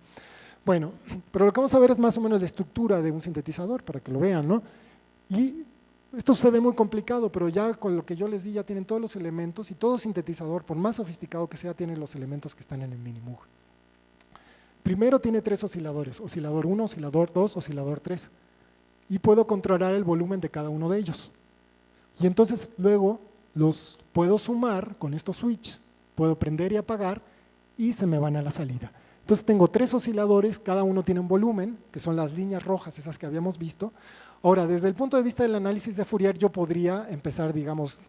Bueno, pero lo que vamos a ver es más o menos la estructura de un sintetizador, para que lo vean, ¿no? Y esto se ve muy complicado, pero ya con lo que yo les di ya tienen todos los elementos, y todo sintetizador, por más sofisticado que sea, tiene los elementos que están en el Minimoog. Primero tiene 3 osciladores, oscilador 1, oscilador 2, oscilador 3, y puedo controlar el volumen de cada uno de ellos. Y entonces luego los puedo sumar con estos switches, puedo prender y apagar y se me van a la salida. Entonces tengo 3 osciladores, cada uno tiene un volumen, que son las líneas rojas, esas que habíamos visto. Ahora, desde el punto de vista del análisis de Fourier, yo podría empezar, digamos,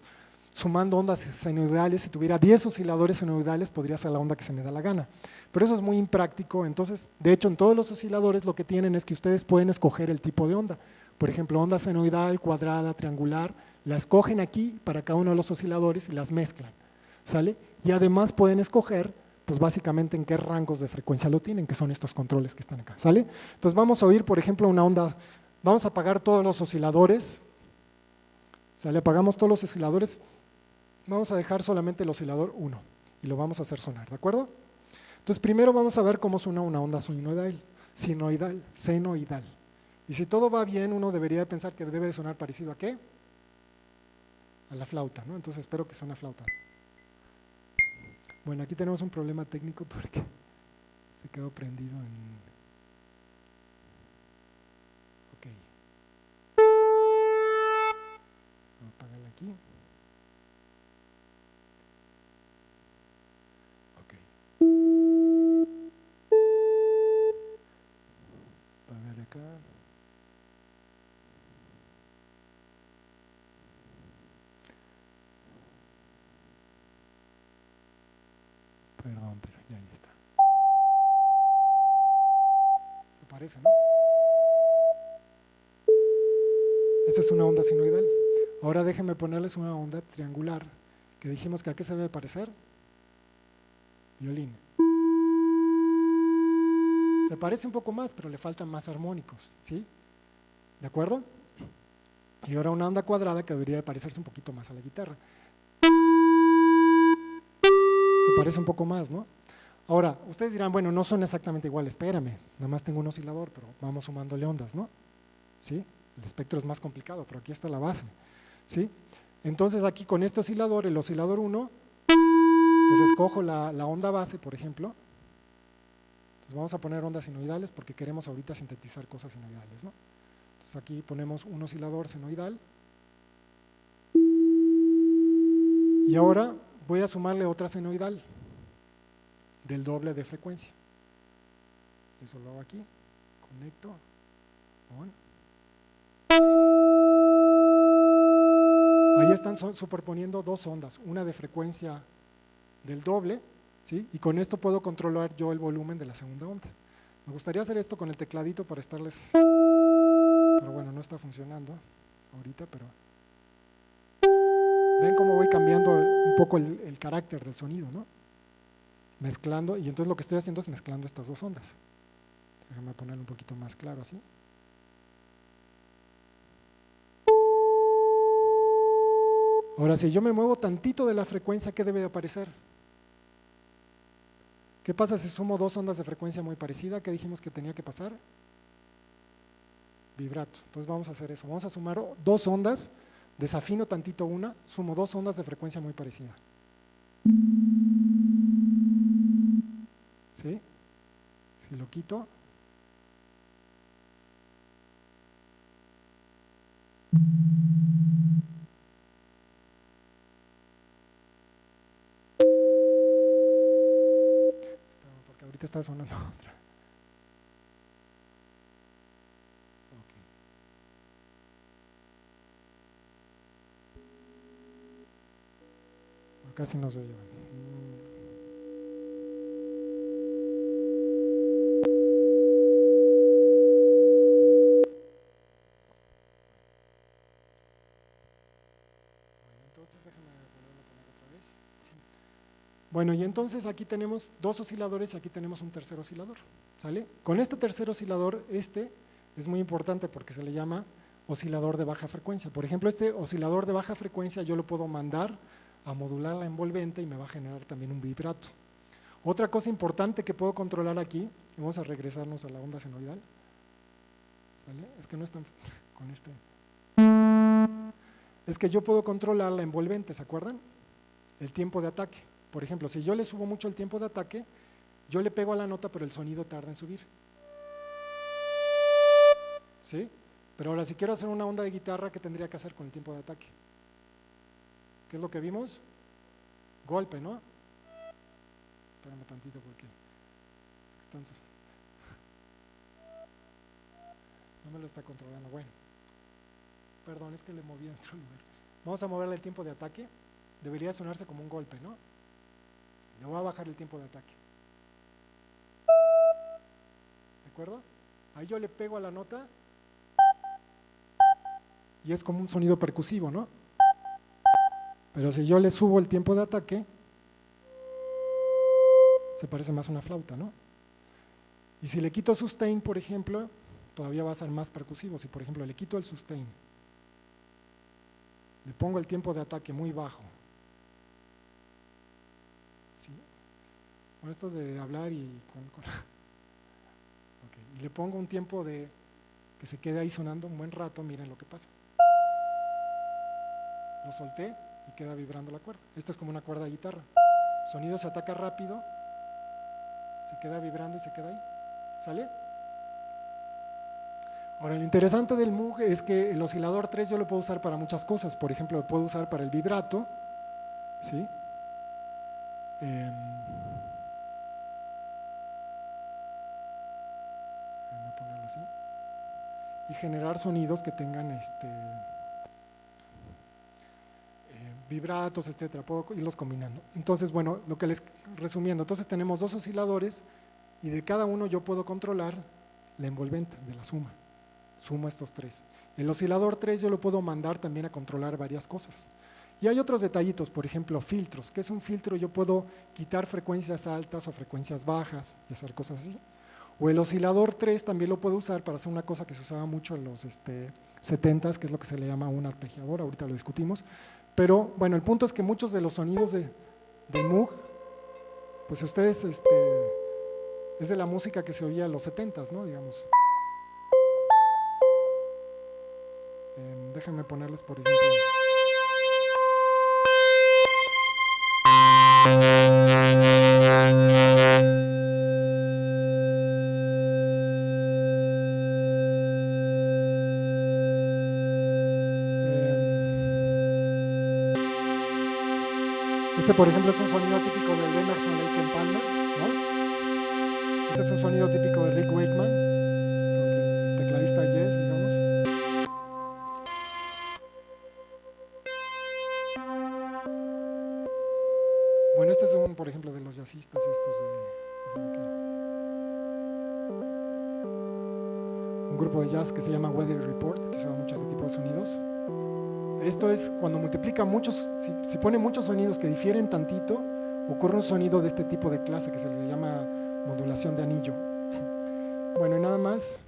sumando ondas senoidales. Si tuviera 10 osciladores senoidales, podría hacer la onda que se me da la gana. Pero eso es muy impráctico. Entonces, de hecho, en todos los osciladores lo que tienen es que ustedes pueden escoger el tipo de onda. Por ejemplo, onda senoidal, cuadrada, triangular, la escogen aquí para cada uno de los osciladores y las mezclan, ¿sale? Y además pueden escoger, pues básicamente en qué rangos de frecuencia lo tienen, que son estos controles que están acá, ¿sale? Entonces vamos a oír, por ejemplo, una onda, vamos a apagar todos los osciladores, ¿sale? Apagamos todos los osciladores, vamos a dejar solamente el oscilador 1 y lo vamos a hacer sonar, ¿de acuerdo? Entonces primero vamos a ver cómo suena una onda senoidal. Y si todo va bien, uno debería pensar que debe de sonar parecido ¿a qué? A la flauta, ¿no? Entonces espero que suene a flauta. Bueno, aquí tenemos un problema técnico porque se quedó prendido en... Ok. Vamos a apagarla aquí. Ok. Apagar acá. Perdón, pero ya ahí está. Se parece, ¿no? Esta es una onda sinoidal. Ahora déjenme ponerles una onda triangular, que dijimos que a qué se debe parecer. Violín. Se parece un poco más, pero le faltan más armónicos, ¿sí? ¿De acuerdo? Y ahora una onda cuadrada que debería de parecerse un poquito más a la guitarra. Se parece un poco más, ¿no? Ahora, ustedes dirán, bueno, no son exactamente iguales, espérame, nada más tengo un oscilador, pero vamos sumándole ondas, ¿no? ¿Sí? El espectro es más complicado, pero aquí está la base, ¿sí? Entonces aquí con este oscilador, el oscilador 1, pues escojo la onda base, por ejemplo. Entonces vamos a poner ondas senoidales porque queremos ahorita sintetizar cosas senoidales, ¿no? Entonces aquí ponemos un oscilador senoidal. Y ahora voy a sumarle otra senoidal del doble de frecuencia. Eso lo hago aquí, conecto, on. Ahí están superponiendo dos ondas, una de frecuencia del doble, ¿sí? Y con esto puedo controlar yo el volumen de la segunda onda. Me gustaría hacer esto con el tecladito para estarles, pero bueno, no está funcionando ahorita, pero ven cómo voy cambiando un poco el carácter del sonido, ¿no? Mezclando, y entonces lo que estoy haciendo es mezclando estas dos ondas. Déjame ponerlo un poquito más claro así. Ahora, si yo me muevo tantito de la frecuencia, ¿qué debe de aparecer? ¿Qué pasa si sumo dos ondas de frecuencia muy parecida? ¿Qué dijimos que tenía que pasar? Vibrato. Entonces vamos a hacer eso. Vamos a sumar dos ondas, desafino tantito una, sumo dos ondas de frecuencia muy parecida. ¿Sí? Si lo quito. Porque ahorita está sonando otra. Okay. Casi no se oye. Bueno, y entonces aquí tenemos dos osciladores y aquí tenemos un tercer oscilador, ¿sale? Con este tercer oscilador, este es muy importante porque se le llama oscilador de baja frecuencia. Por ejemplo, este oscilador de baja frecuencia yo lo puedo mandar a modular la envolvente y me va a generar también un vibrato. Otra cosa importante que puedo controlar aquí, vamos a regresarnos a la onda senoidal, ¿sale? Es que no están con este. Es que yo puedo controlar la envolvente, ¿se acuerdan? El tiempo de ataque. Por ejemplo, si yo le subo mucho el tiempo de ataque, yo le pego a la nota, pero el sonido tarda en subir. ¿Sí? Pero ahora, si quiero hacer una onda de guitarra, ¿qué tendría que hacer con el tiempo de ataque? ¿Qué es lo que vimos? Golpe, ¿no? Espérame tantito porque no me lo está controlando. Bueno, perdón, es que le moví a otro lugar. Vamos a moverle el tiempo de ataque. Debería sonarse como un golpe, ¿no? Le voy a bajar el tiempo de ataque. ¿De acuerdo? Ahí yo le pego a la nota y es como un sonido percusivo, ¿no? Pero si yo le subo el tiempo de ataque, se parece más a una flauta, ¿no? Y si le quito sustain, por ejemplo, todavía va a ser más percusivo. Si por ejemplo le quito el sustain, le pongo el tiempo de ataque muy bajo, ¿sí? Con esto de hablar y okay. Y le pongo un tiempo de que se quede ahí sonando un buen rato, miren lo que pasa. Lo solté y queda vibrando la cuerda. Esto es como una cuerda de guitarra. El sonido se ataca rápido, se queda vibrando y se queda ahí. ¿Sale? Ahora, lo interesante del Moog es que el oscilador 3 yo lo puedo usar para muchas cosas. Por ejemplo, lo puedo usar para el vibrato, ¿sí? Déjame ponerlo así. Y generar sonidos que tengan vibratos, etcétera. Puedo irlos combinando. Entonces, bueno, lo que les resumiendo, entonces tenemos dos osciladores y de cada uno yo puedo controlar la envolvente de la suma. Sumo estos tres. El oscilador 3 yo lo puedo mandar también a controlar varias cosas. Y hay otros detallitos, por ejemplo, filtros. ¿Qué es un filtro? Yo puedo quitar frecuencias altas o frecuencias bajas y hacer cosas así. O el oscilador 3 también lo puede usar para hacer una cosa que se usaba mucho en los 70s, que es lo que se le llama un arpegiador, ahorita lo discutimos. Pero bueno, el punto es que muchos de los sonidos de Moog, pues ustedes, es de la música que se oía en los 70s, ¿no? Digamos. Déjenme ponerles, por ejemplo. Por ejemplo, es un sonido típico del Emerson, Lake and Palmer, ¿no? Este es un sonido típico de Rick Wakeman, el tecladista Yes, digamos. Bueno, este es por ejemplo, de los jazzistas estos un grupo de jazz que se llama Weather Report, que usaba mucho este tipo de sonidos. Esto es cuando multiplica muchos, si pone muchos sonidos que difieren tantito, ocurre un sonido de este tipo de clase que se le llama modulación de anillo. Bueno, y nada más.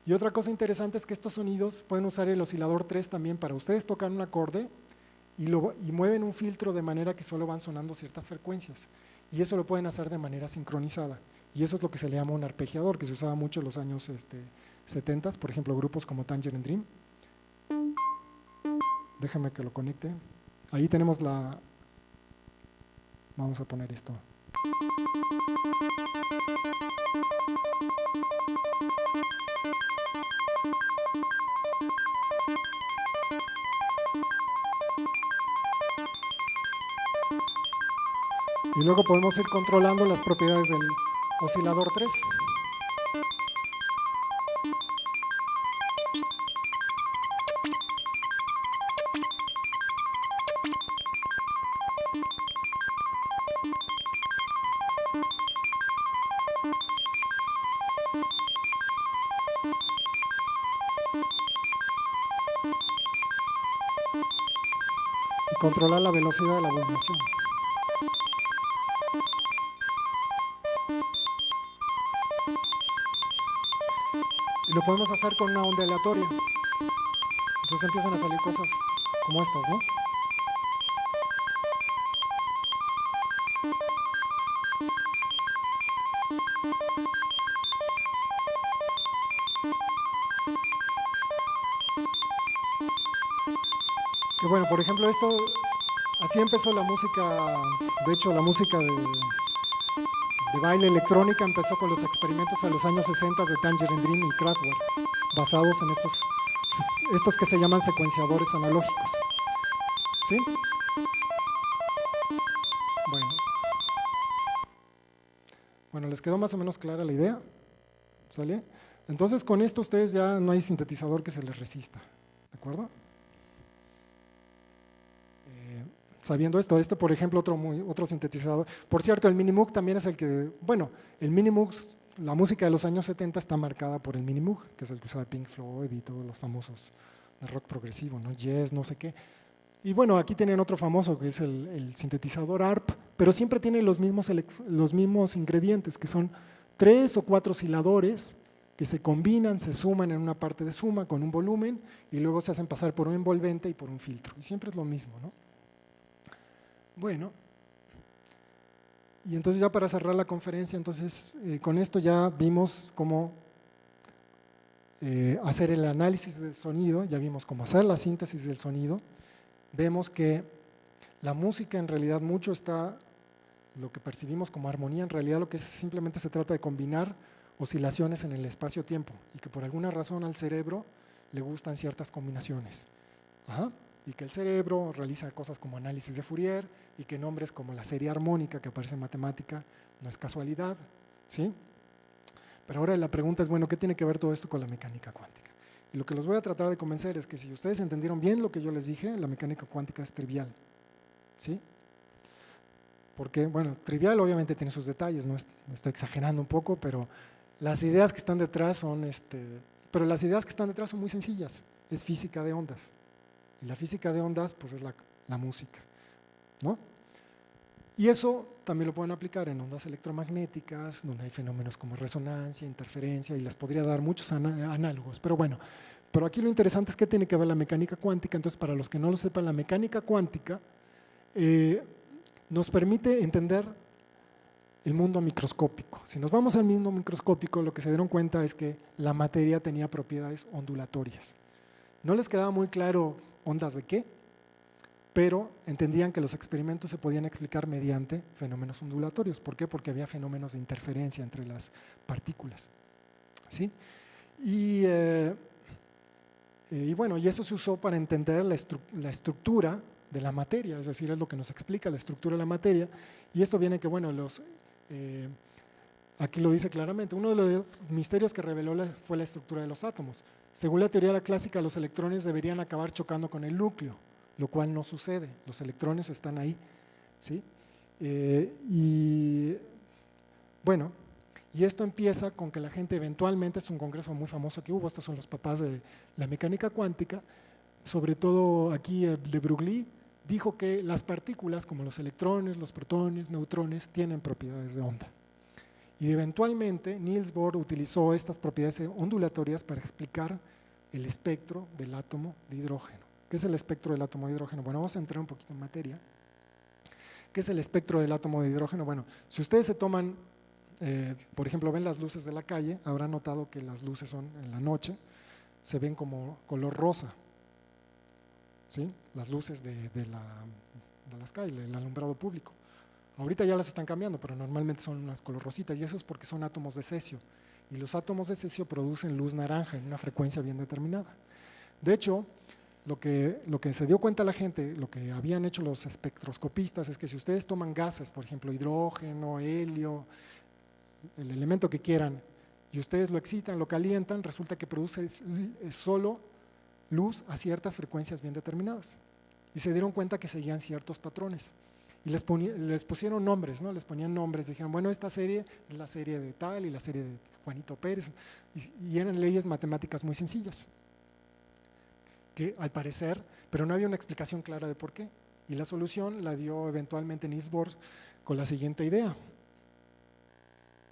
Y otra cosa interesante es que estos sonidos pueden usar el oscilador 3 también para ustedes tocar un acorde y mueven un filtro de manera que solo van sonando ciertas frecuencias. Y eso lo pueden hacer de manera sincronizada. Y eso es lo que se le llama un arpegiador, que se usaba mucho en los años 70s, por ejemplo, grupos como Tangerine Dream. Déjame que lo conecte. Ahí tenemos vamos a poner esto. Y luego podemos ir controlando las propiedades del oscilador 3. Controlar la velocidad de la vibración. Y lo podemos hacer con una onda aleatoria. Entonces empiezan a salir cosas como estas, ¿no? Que bueno, por ejemplo, así empezó la música, de hecho la música de baile electrónica empezó con los experimentos a los años 60 de Tangerine Dream y Kraftwerk, basados en estos que se llaman secuenciadores analógicos. ¿Sí? Bueno, ¿les quedó más o menos clara la idea? ¿Sale? Entonces con esto ustedes ya no hay sintetizador que se les resista, ¿de acuerdo? Sabiendo esto, por ejemplo, otro sintetizador. Por cierto, el Minimoog también es el que, bueno, el Minimoog, la música de los años 70 está marcada por el Minimoog, que es el que usaba Pink Floyd y todos los famosos de rock progresivo, ¿no? Yes, no sé qué. Y bueno, aquí tienen otro famoso que es el sintetizador ARP, pero siempre tiene los mismos ingredientes, que son 3 o 4 osciladores que se combinan, se suman en una parte de suma con un volumen y luego se hacen pasar por un envolvente y por un filtro. Y siempre es lo mismo, ¿no? Bueno, y entonces ya para cerrar la conferencia, entonces con esto ya vimos cómo hacer el análisis del sonido, ya vimos cómo hacer la síntesis del sonido. Vemos que la música en realidad mucho está, lo que percibimos como armonía, en realidad lo que simplemente se trata de combinar oscilaciones en el espacio-tiempo y que por alguna razón al cerebro le gustan ciertas combinaciones. Ajá. Y que el cerebro realiza cosas como análisis de Fourier y que nombres como la serie armónica que aparece en matemática no es casualidad, ¿sí? Pero ahora la pregunta es, bueno, ¿qué tiene que ver todo esto con la mecánica cuántica? Y lo que los voy a tratar de convencer es que si ustedes entendieron bien lo que yo les dije, la mecánica cuántica es trivial, ¿sí? Porque, bueno, trivial obviamente tiene sus detalles, no estoy exagerando un poco, pero las ideas que están detrás son, muy sencillas, es física de ondas. Y la física de ondas, pues es la música, ¿no? Y eso también lo pueden aplicar en ondas electromagnéticas, donde hay fenómenos como resonancia, interferencia, y les podría dar muchos análogos. Pero bueno, pero aquí lo interesante es que tiene que ver la mecánica cuántica. Entonces, para los que no lo sepan, la mecánica cuántica nos permite entender el mundo microscópico. Si nos vamos al mundo microscópico, lo que se dieron cuenta es que la materia tenía propiedades ondulatorias. No les quedaba muy claro ondas de qué, pero entendían que los experimentos se podían explicar mediante fenómenos ondulatorios. ¿Por qué? Porque había fenómenos de interferencia entre las partículas. ¿Sí? Y bueno, y eso se usó para entender la estructura de la materia, es decir, es lo que nos explica la estructura de la materia. Y esto viene que, bueno, aquí lo dice claramente, uno de los misterios que reveló fue la estructura de los átomos. Según la teoría clásica, los electrones deberían acabar chocando con el núcleo, lo cual no sucede, los electrones están ahí, ¿sí? Y bueno, y esto empieza con que la gente eventualmente, es un congreso muy famoso que hubo, estos son los papás de la mecánica cuántica, sobre todo aquí de Broglie, dijo que las partículas como los electrones, los protones, neutrones, tienen propiedades de onda. Y eventualmente Niels Bohr utilizó estas propiedades ondulatorias para explicar el espectro del átomo de hidrógeno. ¿Qué es el espectro del átomo de hidrógeno? Bueno, vamos a entrar un poquito en materia. ¿Qué es el espectro del átomo de hidrógeno? Bueno, si ustedes se toman, por ejemplo, ven las luces de la calle, habrán notado que las luces son en la noche, se ven como color rosa, ¿sí? Las luces de las calles, el alumbrado público. Ahorita ya las están cambiando, pero normalmente son unas color rositas, y eso es porque son átomos de cesio, y los átomos de cesio producen luz naranja en una frecuencia bien determinada. De hecho, lo que se dio cuenta la gente, lo que habían hecho los espectroscopistas, es que si ustedes toman gases, por ejemplo, hidrógeno, helio, el elemento que quieran, y ustedes lo excitan, lo calientan, resulta que produce solo luz a ciertas frecuencias bien determinadas. Y se dieron cuenta que seguían ciertos patrones. Y les pusieron nombres, ¿no? Les ponían nombres, dijeron, bueno, esta serie es la serie de tal y la serie de Juanito Pérez, y eran leyes matemáticas muy sencillas, que al parecer, pero no había una explicación clara de por qué. Y la solución la dio eventualmente Niels Bohr con la siguiente idea.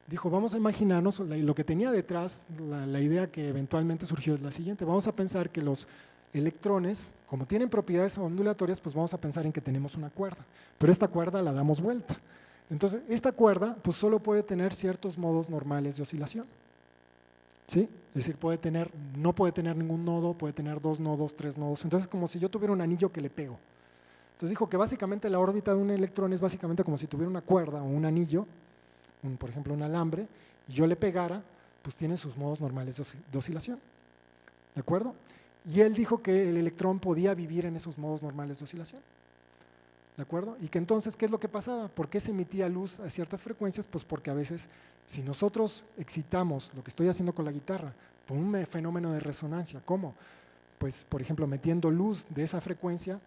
Dijo, vamos a imaginarnos, lo que tenía detrás, la idea que eventualmente surgió es la siguiente, vamos a pensar que los electrones, como tienen propiedades ondulatorias, pues vamos a pensar en que tenemos una cuerda, pero esta cuerda la damos vuelta. Entonces, esta cuerda pues solo puede tener ciertos modos normales de oscilación, ¿sí? Es decir, no puede tener ningún nodo, puede tener 2 nodos, 3 nodos, entonces es como si yo tuviera un anillo que le pego. Entonces dijo que básicamente la órbita de un electrón es básicamente como si tuviera una cuerda o un anillo, por ejemplo un alambre, y yo le pegara, pues tiene sus modos normales de oscilación, ¿de acuerdo? Y él dijo que el electrón podía vivir en esos modos normales de oscilación, ¿de acuerdo? Y que entonces, ¿qué es lo que pasaba? ¿Por qué se emitía luz a ciertas frecuencias? Pues porque a veces, si nosotros excitamos lo que estoy haciendo con la guitarra por un fenómeno de resonancia, ¿cómo? Pues, por ejemplo, metiendo luz de esa frecuencia,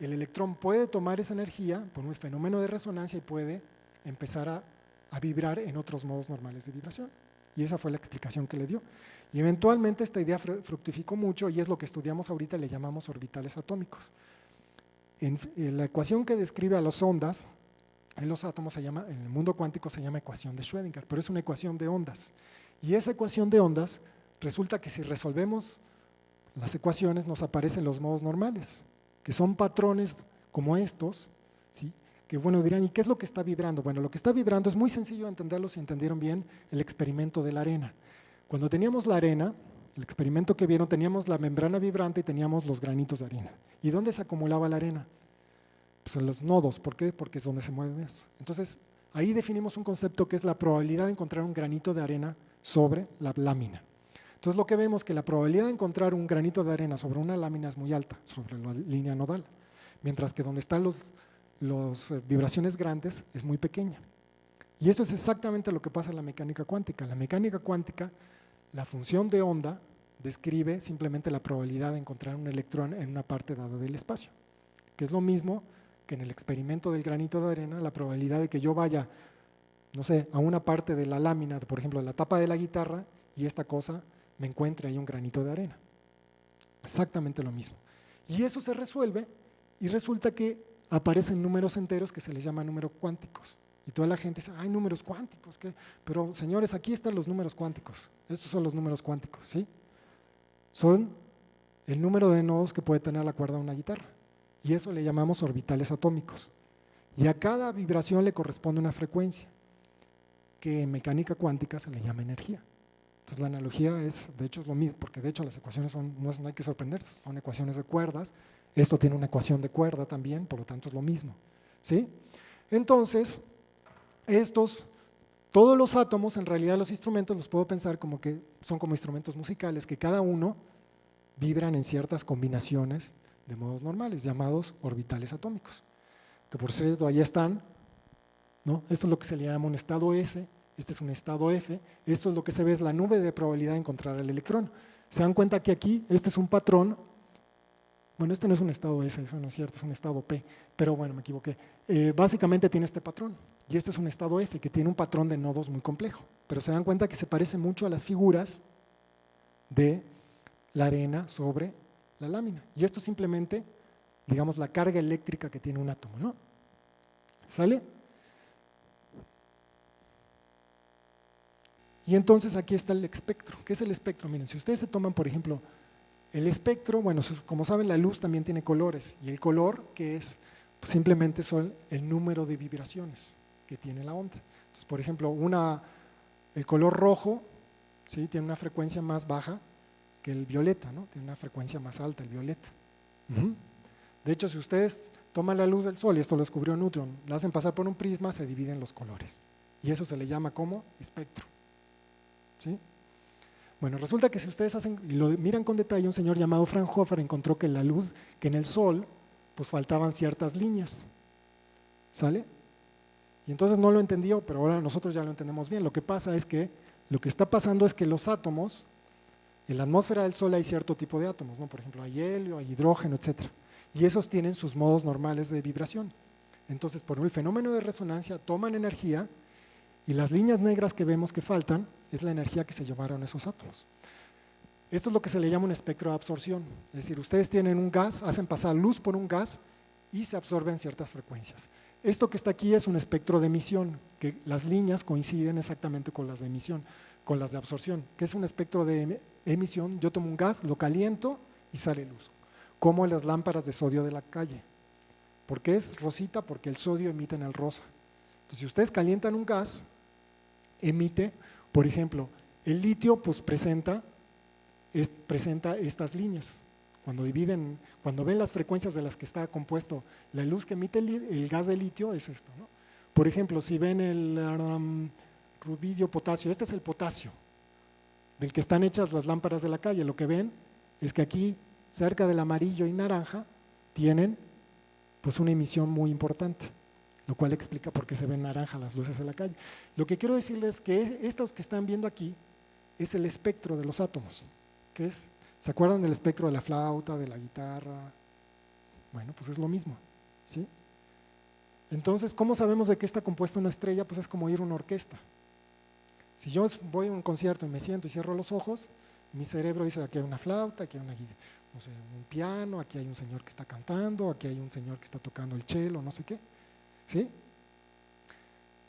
el electrón puede tomar esa energía por un fenómeno de resonancia y puede empezar a vibrar en otros modos normales de vibración. Y esa fue la explicación que le dio. Y eventualmente esta idea fructificó mucho y es lo que estudiamos ahorita, le llamamos orbitales atómicos. En la ecuación que describe a las ondas, en los átomos en el mundo cuántico se llama ecuación de Schrödinger, pero es una ecuación de ondas. Y esa ecuación de ondas resulta que si resolvemos las ecuaciones nos aparecen los modos normales, que son patrones como estos, ¿sí? Que bueno, dirán, ¿y qué es lo que está vibrando? Bueno, lo que está vibrando es muy sencillo de entenderlo si entendieron bien el experimento de la arena. Cuando teníamos la arena, el experimento que vieron, teníamos la membrana vibrante y teníamos los granitos de arena. ¿Y dónde se acumulaba la arena? Pues en los nodos. ¿Por qué? Porque es donde se mueve más. Entonces, ahí definimos un concepto que es la probabilidad de encontrar un granito de arena sobre la lámina. Entonces, lo que vemos es que la probabilidad de encontrar un granito de arena sobre una lámina es muy alta, sobre la línea nodal, mientras que donde están las vibraciones grandes es muy pequeña. Y eso es exactamente lo que pasa en la mecánica cuántica. En la mecánica cuántica, la función de onda describe simplemente la probabilidad de encontrar un electrón en una parte dada del espacio, que es lo mismo que en el experimento del granito de arena, la probabilidad de que yo vaya, no sé, a una parte de la lámina, por ejemplo, la tapa de la guitarra, y esta cosa me encuentre ahí un granito de arena. Exactamente lo mismo. Y eso se resuelve y resulta que aparecen números enteros que se les llama números cuánticos. Y toda la gente dice, hay números cuánticos, ¿qué? Pero señores, aquí están los números cuánticos. Estos son los números cuánticos, ¿sí? Son el número de nodos que puede tener la cuerda de una guitarra. Y eso le llamamos orbitales atómicos. Y a cada vibración le corresponde una frecuencia, que en mecánica cuántica se le llama energía. Entonces la analogía es, de hecho es lo mismo, porque de hecho las ecuaciones no hay que sorprenderse, son ecuaciones de cuerdas. Esto tiene una ecuación de cuerda también, por lo tanto es lo mismo, ¿sí? Entonces, todos los átomos, en realidad los instrumentos los puedo pensar como que son como instrumentos musicales, que cada uno vibran en ciertas combinaciones de modos normales, llamados orbitales atómicos, que por cierto ahí están, ¿no? Esto es lo que se le llama un estado S, este es un estado F, esto es lo que se ve, es la nube de probabilidad de encontrar el electrón. Se dan cuenta que aquí, este es un patrón. Bueno, este no es un estado S, eso no es cierto, es un estado P, pero bueno, me equivoqué. Básicamente tiene este patrón, y este es un estado F, que tiene un patrón de nodos muy complejo, pero se dan cuenta que se parece mucho a las figuras de la arena sobre la lámina, y esto es simplemente, digamos, la carga eléctrica que tiene un átomo, ¿no? ¿Sale? Y entonces aquí está el espectro. ¿Qué es el espectro? Miren, si ustedes se toman, por ejemplo, el espectro, bueno, como saben, la luz también tiene colores, y el color, que es, pues simplemente son el número de vibraciones que tiene la onda. Entonces, por ejemplo, el color rojo, ¿sí?, tiene una frecuencia más baja que el violeta, ¿no? Tiene una frecuencia más alta el violeta. De hecho, si ustedes toman la luz del sol, y esto lo descubrió Newton, la hacen pasar por un prisma, se dividen los colores, y eso se le llama como espectro, ¿sí? Bueno, resulta que si ustedes lo miran con detalle, un señor llamado Fraunhofer encontró que la luz, que en el sol, pues faltaban ciertas líneas, ¿sale? Y entonces no lo entendió, pero ahora nosotros ya lo entendemos bien. Lo que pasa es que, lo que está pasando es que los átomos, en la atmósfera del sol hay cierto tipo de átomos, ¿no? Por ejemplo, hay helio, hay hidrógeno, etc. Y esos tienen sus modos normales de vibración. Entonces, por el fenómeno de resonancia, toman energía, y las líneas negras que vemos que faltan es la energía que se llevaron esos átomos. Esto es lo que se le llama un espectro de absorción. Es decir, ustedes tienen un gas, hacen pasar luz por un gas y se absorben ciertas frecuencias. Esto que está aquí es un espectro de emisión, que las líneas coinciden exactamente con las de emisión, con las de absorción. ¿Qué es un espectro de emisión? Yo tomo un gas, lo caliento y sale luz, como las lámparas de sodio de la calle. ¿Por qué es rosita? Porque el sodio emite en el rosa. Entonces, si ustedes calientan un gas, emite, por ejemplo, el litio pues presenta estas líneas. Cuando ven las frecuencias de las que está compuesto la luz que emite el gas de litio, es esto, ¿no? Por ejemplo, si ven el rubidio potasio, este es el potasio del que están hechas las lámparas de la calle. Lo que ven es que aquí, cerca del amarillo y naranja, tienen pues una emisión muy importante, lo cual explica por qué se ven naranja las luces de la calle. Lo que quiero decirles es que estos que están viendo aquí es el espectro de los átomos, que es, ¿se acuerdan del espectro de la flauta, de la guitarra? Bueno, pues es lo mismo, ¿sí? Entonces, ¿cómo sabemos de qué está compuesta una estrella? Pues es como ir a una orquesta. Si yo voy a un concierto y me siento y cierro los ojos, mi cerebro dice, aquí hay una flauta, aquí hay no sé, un piano, aquí hay un señor que está cantando, aquí hay un señor que está tocando el cello, no sé qué, ¿sí?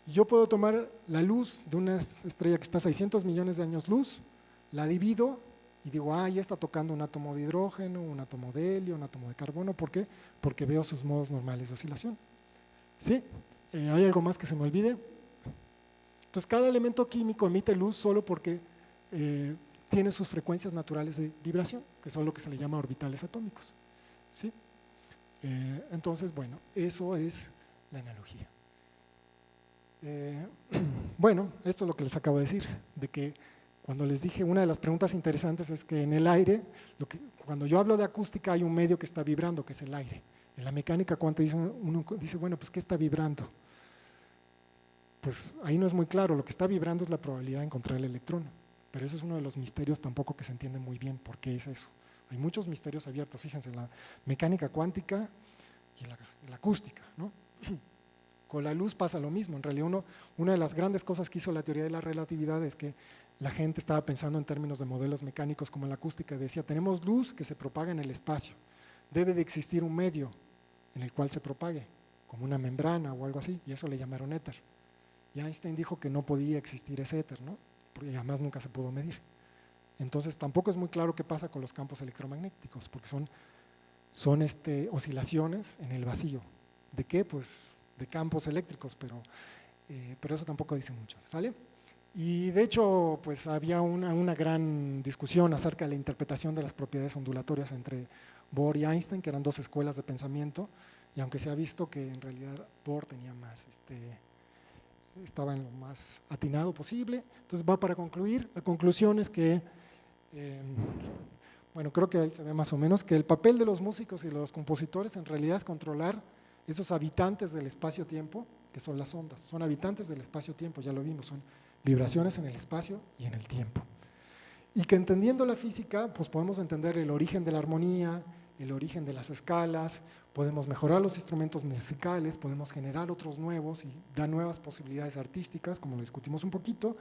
Y yo puedo tomar la luz de una estrella que está a 600 millones de años luz, la divido y digo, ya está tocando un átomo de hidrógeno, un átomo de helio, un átomo de carbono. ¿Por qué? Porque veo sus modos normales de oscilación, ¿sí? ¿Hay algo más que se me olvide? Entonces, cada elemento químico emite luz solo porque tiene sus frecuencias naturales de vibración, que son lo que se le llama orbitales atómicos, ¿sí? Entonces, bueno, eso es la analogía. Bueno, esto es lo que les acabo de decir, de que cuando les dije, una de las preguntas interesantes es que en el aire, cuando yo hablo de acústica hay un medio que está vibrando, que es el aire. En la mecánica cuántica uno dice, bueno, pues ¿qué está vibrando? Pues ahí no es muy claro, lo que está vibrando es la probabilidad de encontrar el electrón, pero eso es uno de los misterios tampoco que se entiende muy bien por qué es eso. Hay muchos misterios abiertos, fíjense, la mecánica cuántica y la acústica, ¿no? Con la luz pasa lo mismo. En realidad una de las grandes cosas que hizo la teoría de la relatividad es que la gente estaba pensando en términos de modelos mecánicos como la acústica, decía, tenemos luz que se propaga en el espacio, debe de existir un medio en el cual se propague, como una membrana o algo así, y eso le llamaron éter. Y Einstein dijo que no podía existir ese éter, ¿no? Porque además nunca se pudo medir. Entonces tampoco es muy claro qué pasa con los campos electromagnéticos, porque son oscilaciones en el vacío. ¿De qué? Pues de campos eléctricos, pero eso tampoco dice mucho, ¿sale? Y de hecho, pues había una gran discusión acerca de la interpretación de las propiedades ondulatorias entre Bohr y Einstein, que eran dos escuelas de pensamiento, y aunque se ha visto que en realidad Bohr tenía más, estaba en lo más atinado posible. Entonces va para concluir. La conclusión es que, bueno, creo que ahí se ve más o menos, que el papel de los músicos y de los compositores en realidad es controlar esos habitantes del espacio-tiempo, que son las ondas. Son habitantes del espacio-tiempo, ya lo vimos, son vibraciones en el espacio y en el tiempo. Y que entendiendo la física, pues podemos entender el origen de la armonía, el origen de las escalas, podemos mejorar los instrumentos musicales, podemos generar otros nuevos y dar nuevas posibilidades artísticas, como lo discutimos un poquito,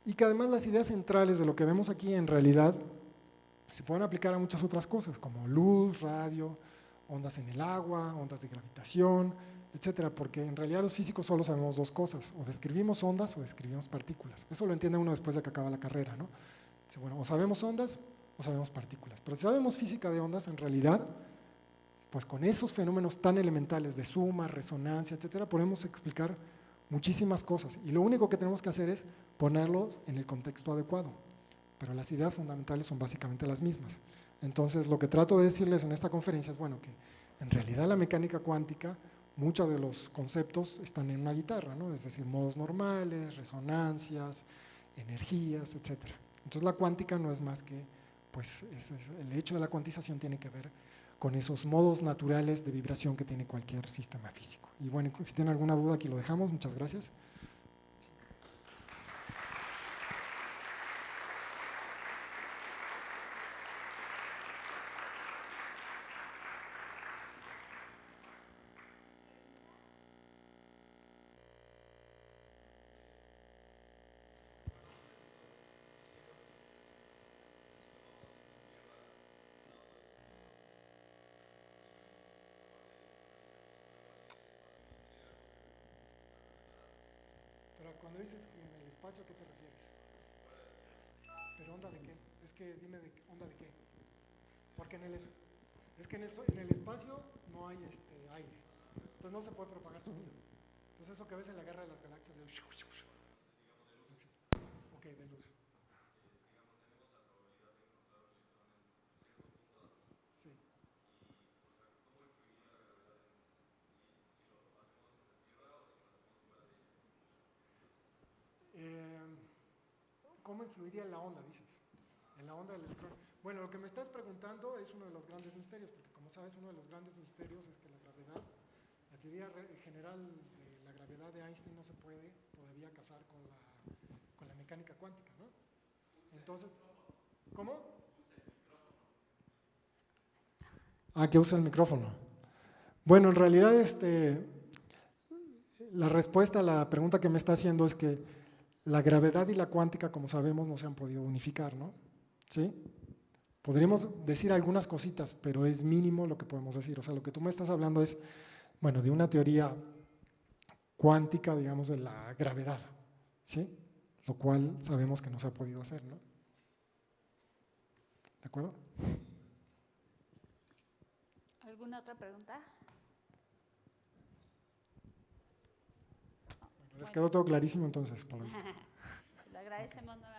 y que además las ideas centrales de lo que vemos aquí en realidad se pueden aplicar a muchas otras cosas, como luz, radio, ondas en el agua, ondas de gravitación, etcétera, porque en realidad los físicos solo sabemos dos cosas, o describimos ondas o describimos partículas. Eso lo entiende uno después de que acaba la carrera, ¿no? Dice, bueno, o sabemos ondas o sabemos partículas, pero si sabemos física de ondas, en realidad, pues con esos fenómenos tan elementales de suma, resonancia, etcétera, podemos explicar muchísimas cosas, y lo único que tenemos que hacer es ponerlos en el contexto adecuado, pero las ideas fundamentales son básicamente las mismas. Entonces, lo que trato de decirles en esta conferencia es, bueno, que en realidad la mecánica cuántica, muchos de los conceptos están en una guitarra, ¿no? Es decir, modos normales, resonancias, energías, etcétera. Entonces, la cuántica no es más que, pues, el hecho de la cuantización tiene que ver con esos modos naturales de vibración que tiene cualquier sistema físico. Y bueno, si tienen alguna duda, aquí lo dejamos. Muchas gracias. Cuando dices que en el espacio, ¿a qué te refieres? ¿Pero onda de qué? Es que dime onda de qué. Porque es que en el espacio no hay aire, entonces no se puede propagar sonido. Entonces eso que ves en la guerra de las galaxias, ok, de luz. Sí. ¿Cómo influiría en la onda, dices? En la onda del electrón. Bueno, lo que me estás preguntando es uno de los grandes misterios, porque como sabes, uno de los grandes misterios es que la gravedad, la teoría general de la gravedad de Einstein no se puede todavía casar con la mecánica cuántica, ¿no? Entonces, ¿cómo? Ah, que usa el micrófono. Bueno, en realidad la respuesta a la pregunta que me está haciendo es que la gravedad y la cuántica, como sabemos, no se han podido unificar, ¿no? ¿Sí? Podríamos decir algunas cositas, pero es mínimo lo que podemos decir. O sea, lo que tú me estás hablando es, bueno, de una teoría cuántica, digamos, de la gravedad, ¿sí? Lo cual sabemos que no se ha podido hacer, ¿no? ¿De acuerdo? ¿Alguna otra pregunta? Bueno, les quedó todo clarísimo entonces, por lo visto. Le agradecemos nuevamente.